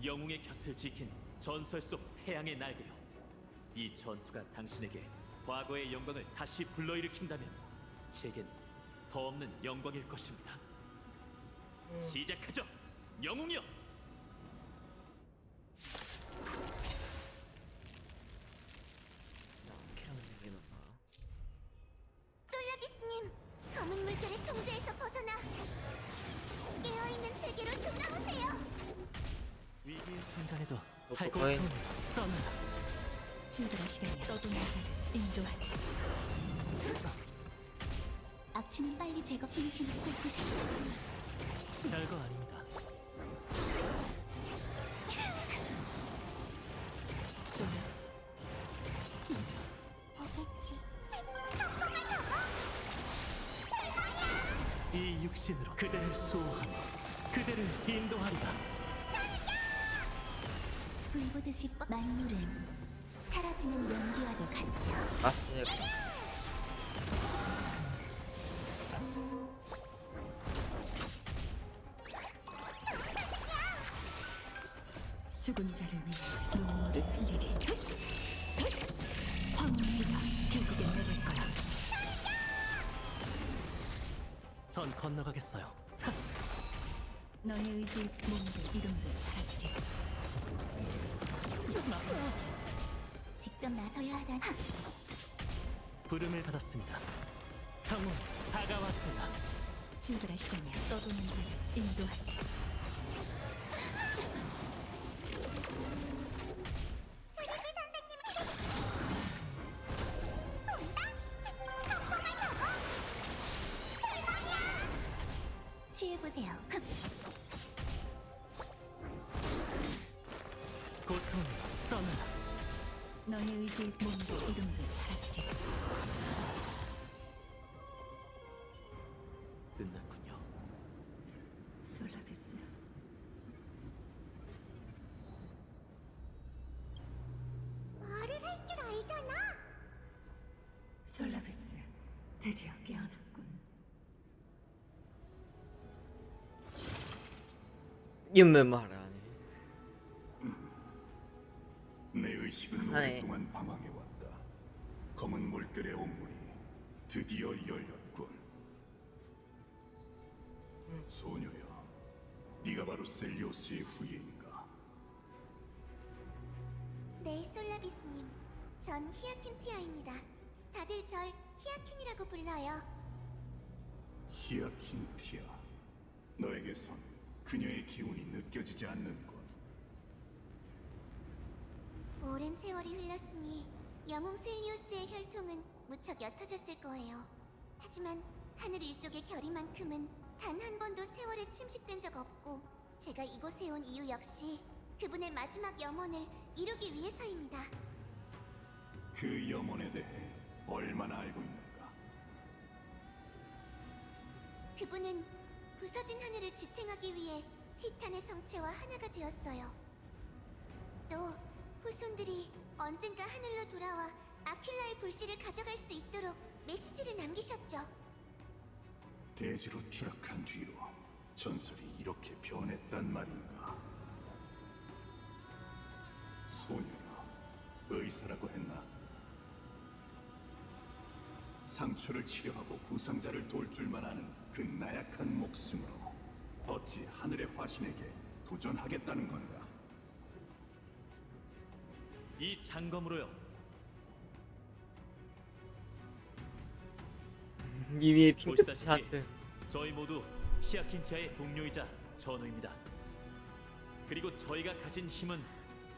영웅의 곁을 지킨 전설 속 태양의 날개요. 이 전투가 당신에게 과거의 영광을 다시 불러일으킨다면 제겐 더 없는 영광일 것입니다. 시작하죠, 영웅이여! 솔라비스님, 검은 물결의 통제에서 벗어나 깨어있는 세계로 돌아오세요. 위기의 순간에도 거의- 살고 떠나라. 출발할 시간이야. 떠도는 자를 인도하지. 악취는 빨리 제거. 진심을 뺏고 싶어. 별거 아닙니다. 오겠지. 이 육신으로 그대를 수호하며 그대를 인도하리라. 불보듯이 만물은 사라지는 연기와도 같죠. 맞습니다. 죽은 자를 위해 눈물을 흘리리. 황무리가 결국엔 내릴 거야. 전 건너가겠어요. 너의 의지, 몸도 이름도 사라지리. 직접 나서야 하다니. 부름을 받았습니다. 형은 다가왔구나. 출발할 시간이야. 떠도는 자를 인도하지. 취해보세요. 고통으로 떠나라. 너의 의지, 몸도 이름도 사라지리. 끝났군요. 솔라비스. 말을 할 줄 알잖아. 솔라비스, 드디어 깨어났군. 이면 말하네. 내 의식은 아이. 오랫동안 방황해왔다. 검은 물결의 옥문이 드디어 열렸군. 소녀여, 네가 바로 셀리오스의 후예인가? 네, 솔라비스님. 전 히아킨티아입니다. 다들 절 히아킨이라고 불러요. 히아킨티아, 너에게선 그녀의 기운이 느껴지지 않는군. 오랜 세월이 흘렀으니 영웅 셀리우스의 혈통은 무척 옅어졌을 거예요. 하지만 하늘 일족의 결의만큼은 단 한 번도 세월에 침식된 적 없고, 제가 이곳에 온 이유 역시 그분의 마지막 염원을 이루기 위해서입니다. 그 염원에 대해 얼마나 알고 있는가? 그분은 부서진 하늘을 지탱하기 위해 티탄의 성체와 하나가 되었어요. 또 후손들이 언젠가 하늘로 돌아와 아퀴라의 불씨를 가져갈 수 있도록 메시지를 남기셨죠. 대지로 추락한 뒤로 전설이 이렇게 변했단 말인가? 소녀야, 의사라고 했나? 상처를 치료하고 부상자를 돌 줄만 아는 그 나약한 목숨으로 어찌 하늘의 화신에게 도전하겠다는 건가? 이 장검으로요. 이미 핑크 보시다시피 하트. 저희 모두 히아킨티아의 동료이자 전우입니다. 그리고 저희가 가진 힘은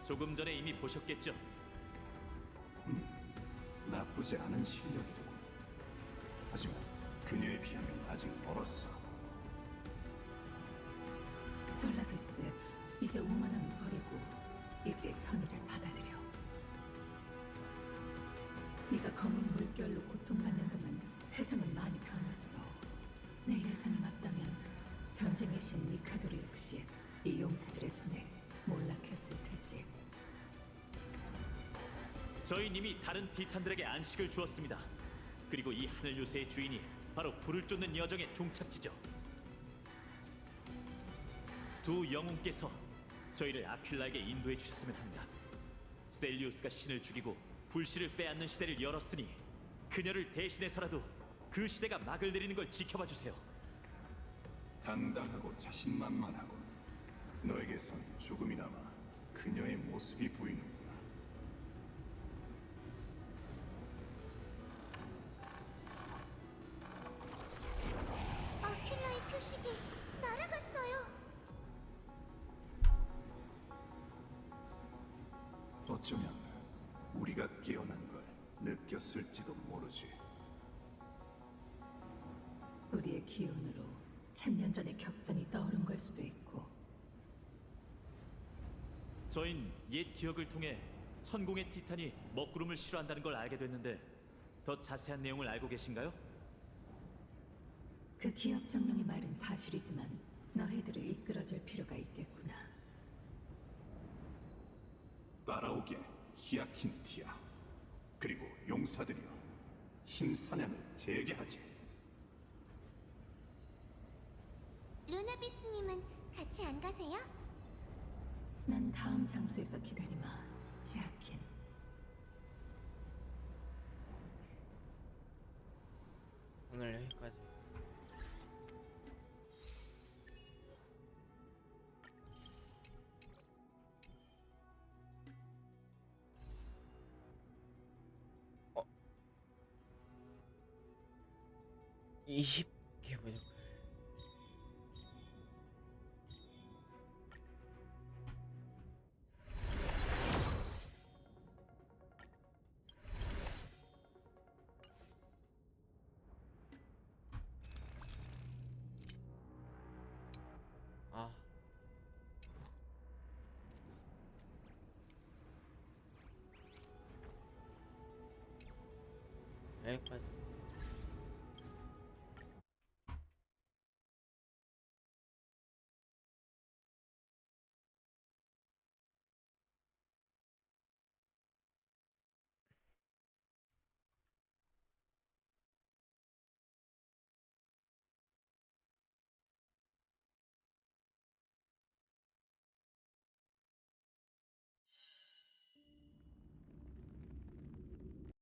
조금 전에 이미 보셨겠죠. 나쁘지 않은 실력이고, 하지만 그녀에 비하면 아직 멀었어. 솔라비스, 이제 오만함을 버리고 이들의 선의를 받아들여. 네가 검은 물결로 고통받는 동안 세상은 많이 변했어. 내 예상이 맞다면 전쟁의 신 미카도르 역시 이 용사들의 손에 몰락했을 테지. 저희 님이 다른 티탄들에게 안식을 주었습니다. 그리고 이 하늘 요새의 주인이 바로 불을 쫓는 여정의 종착지죠. 두 영웅께서 저희를 아퀴라에게 인도해 주셨으면 합니다. 셀리우스가 신을 죽이고 불씨를 빼앗는 시대를 열었으니 그녀를 대신해서라도 그 시대가 막을 내리는 걸 지켜봐 주세요. 당당하고 자신만만하고 너에게선 조금이나마 그녀의 모습이 보이는구나. 아킬라의 표식이 날아갔어요. 어쩌면 우리가 깨어난 걸 느꼈을지도 모르지. 우리의 기운으로 천년 전의 격전이 떠오른 걸 수도 있고. 저흰 옛 기억을 통해 천공의 티탄이 먹구름을 싫어한다는 걸 알게 됐는데 더 자세한 내용을 알고 계신가요? 그 기억 정령의 말은 사실이지만 너희들을 이끌어줄 필요가 있겠구나. 따라오게, 히아킨티아. 그리고 용사들이여, 신사냥을 재개하지. 루나비스님은 같이 안 가세요? 난 다음 장소에서 기다리마, 히아킨. 오늘 여기까지. 어? 20개 뭐냐? 아. 여기까지.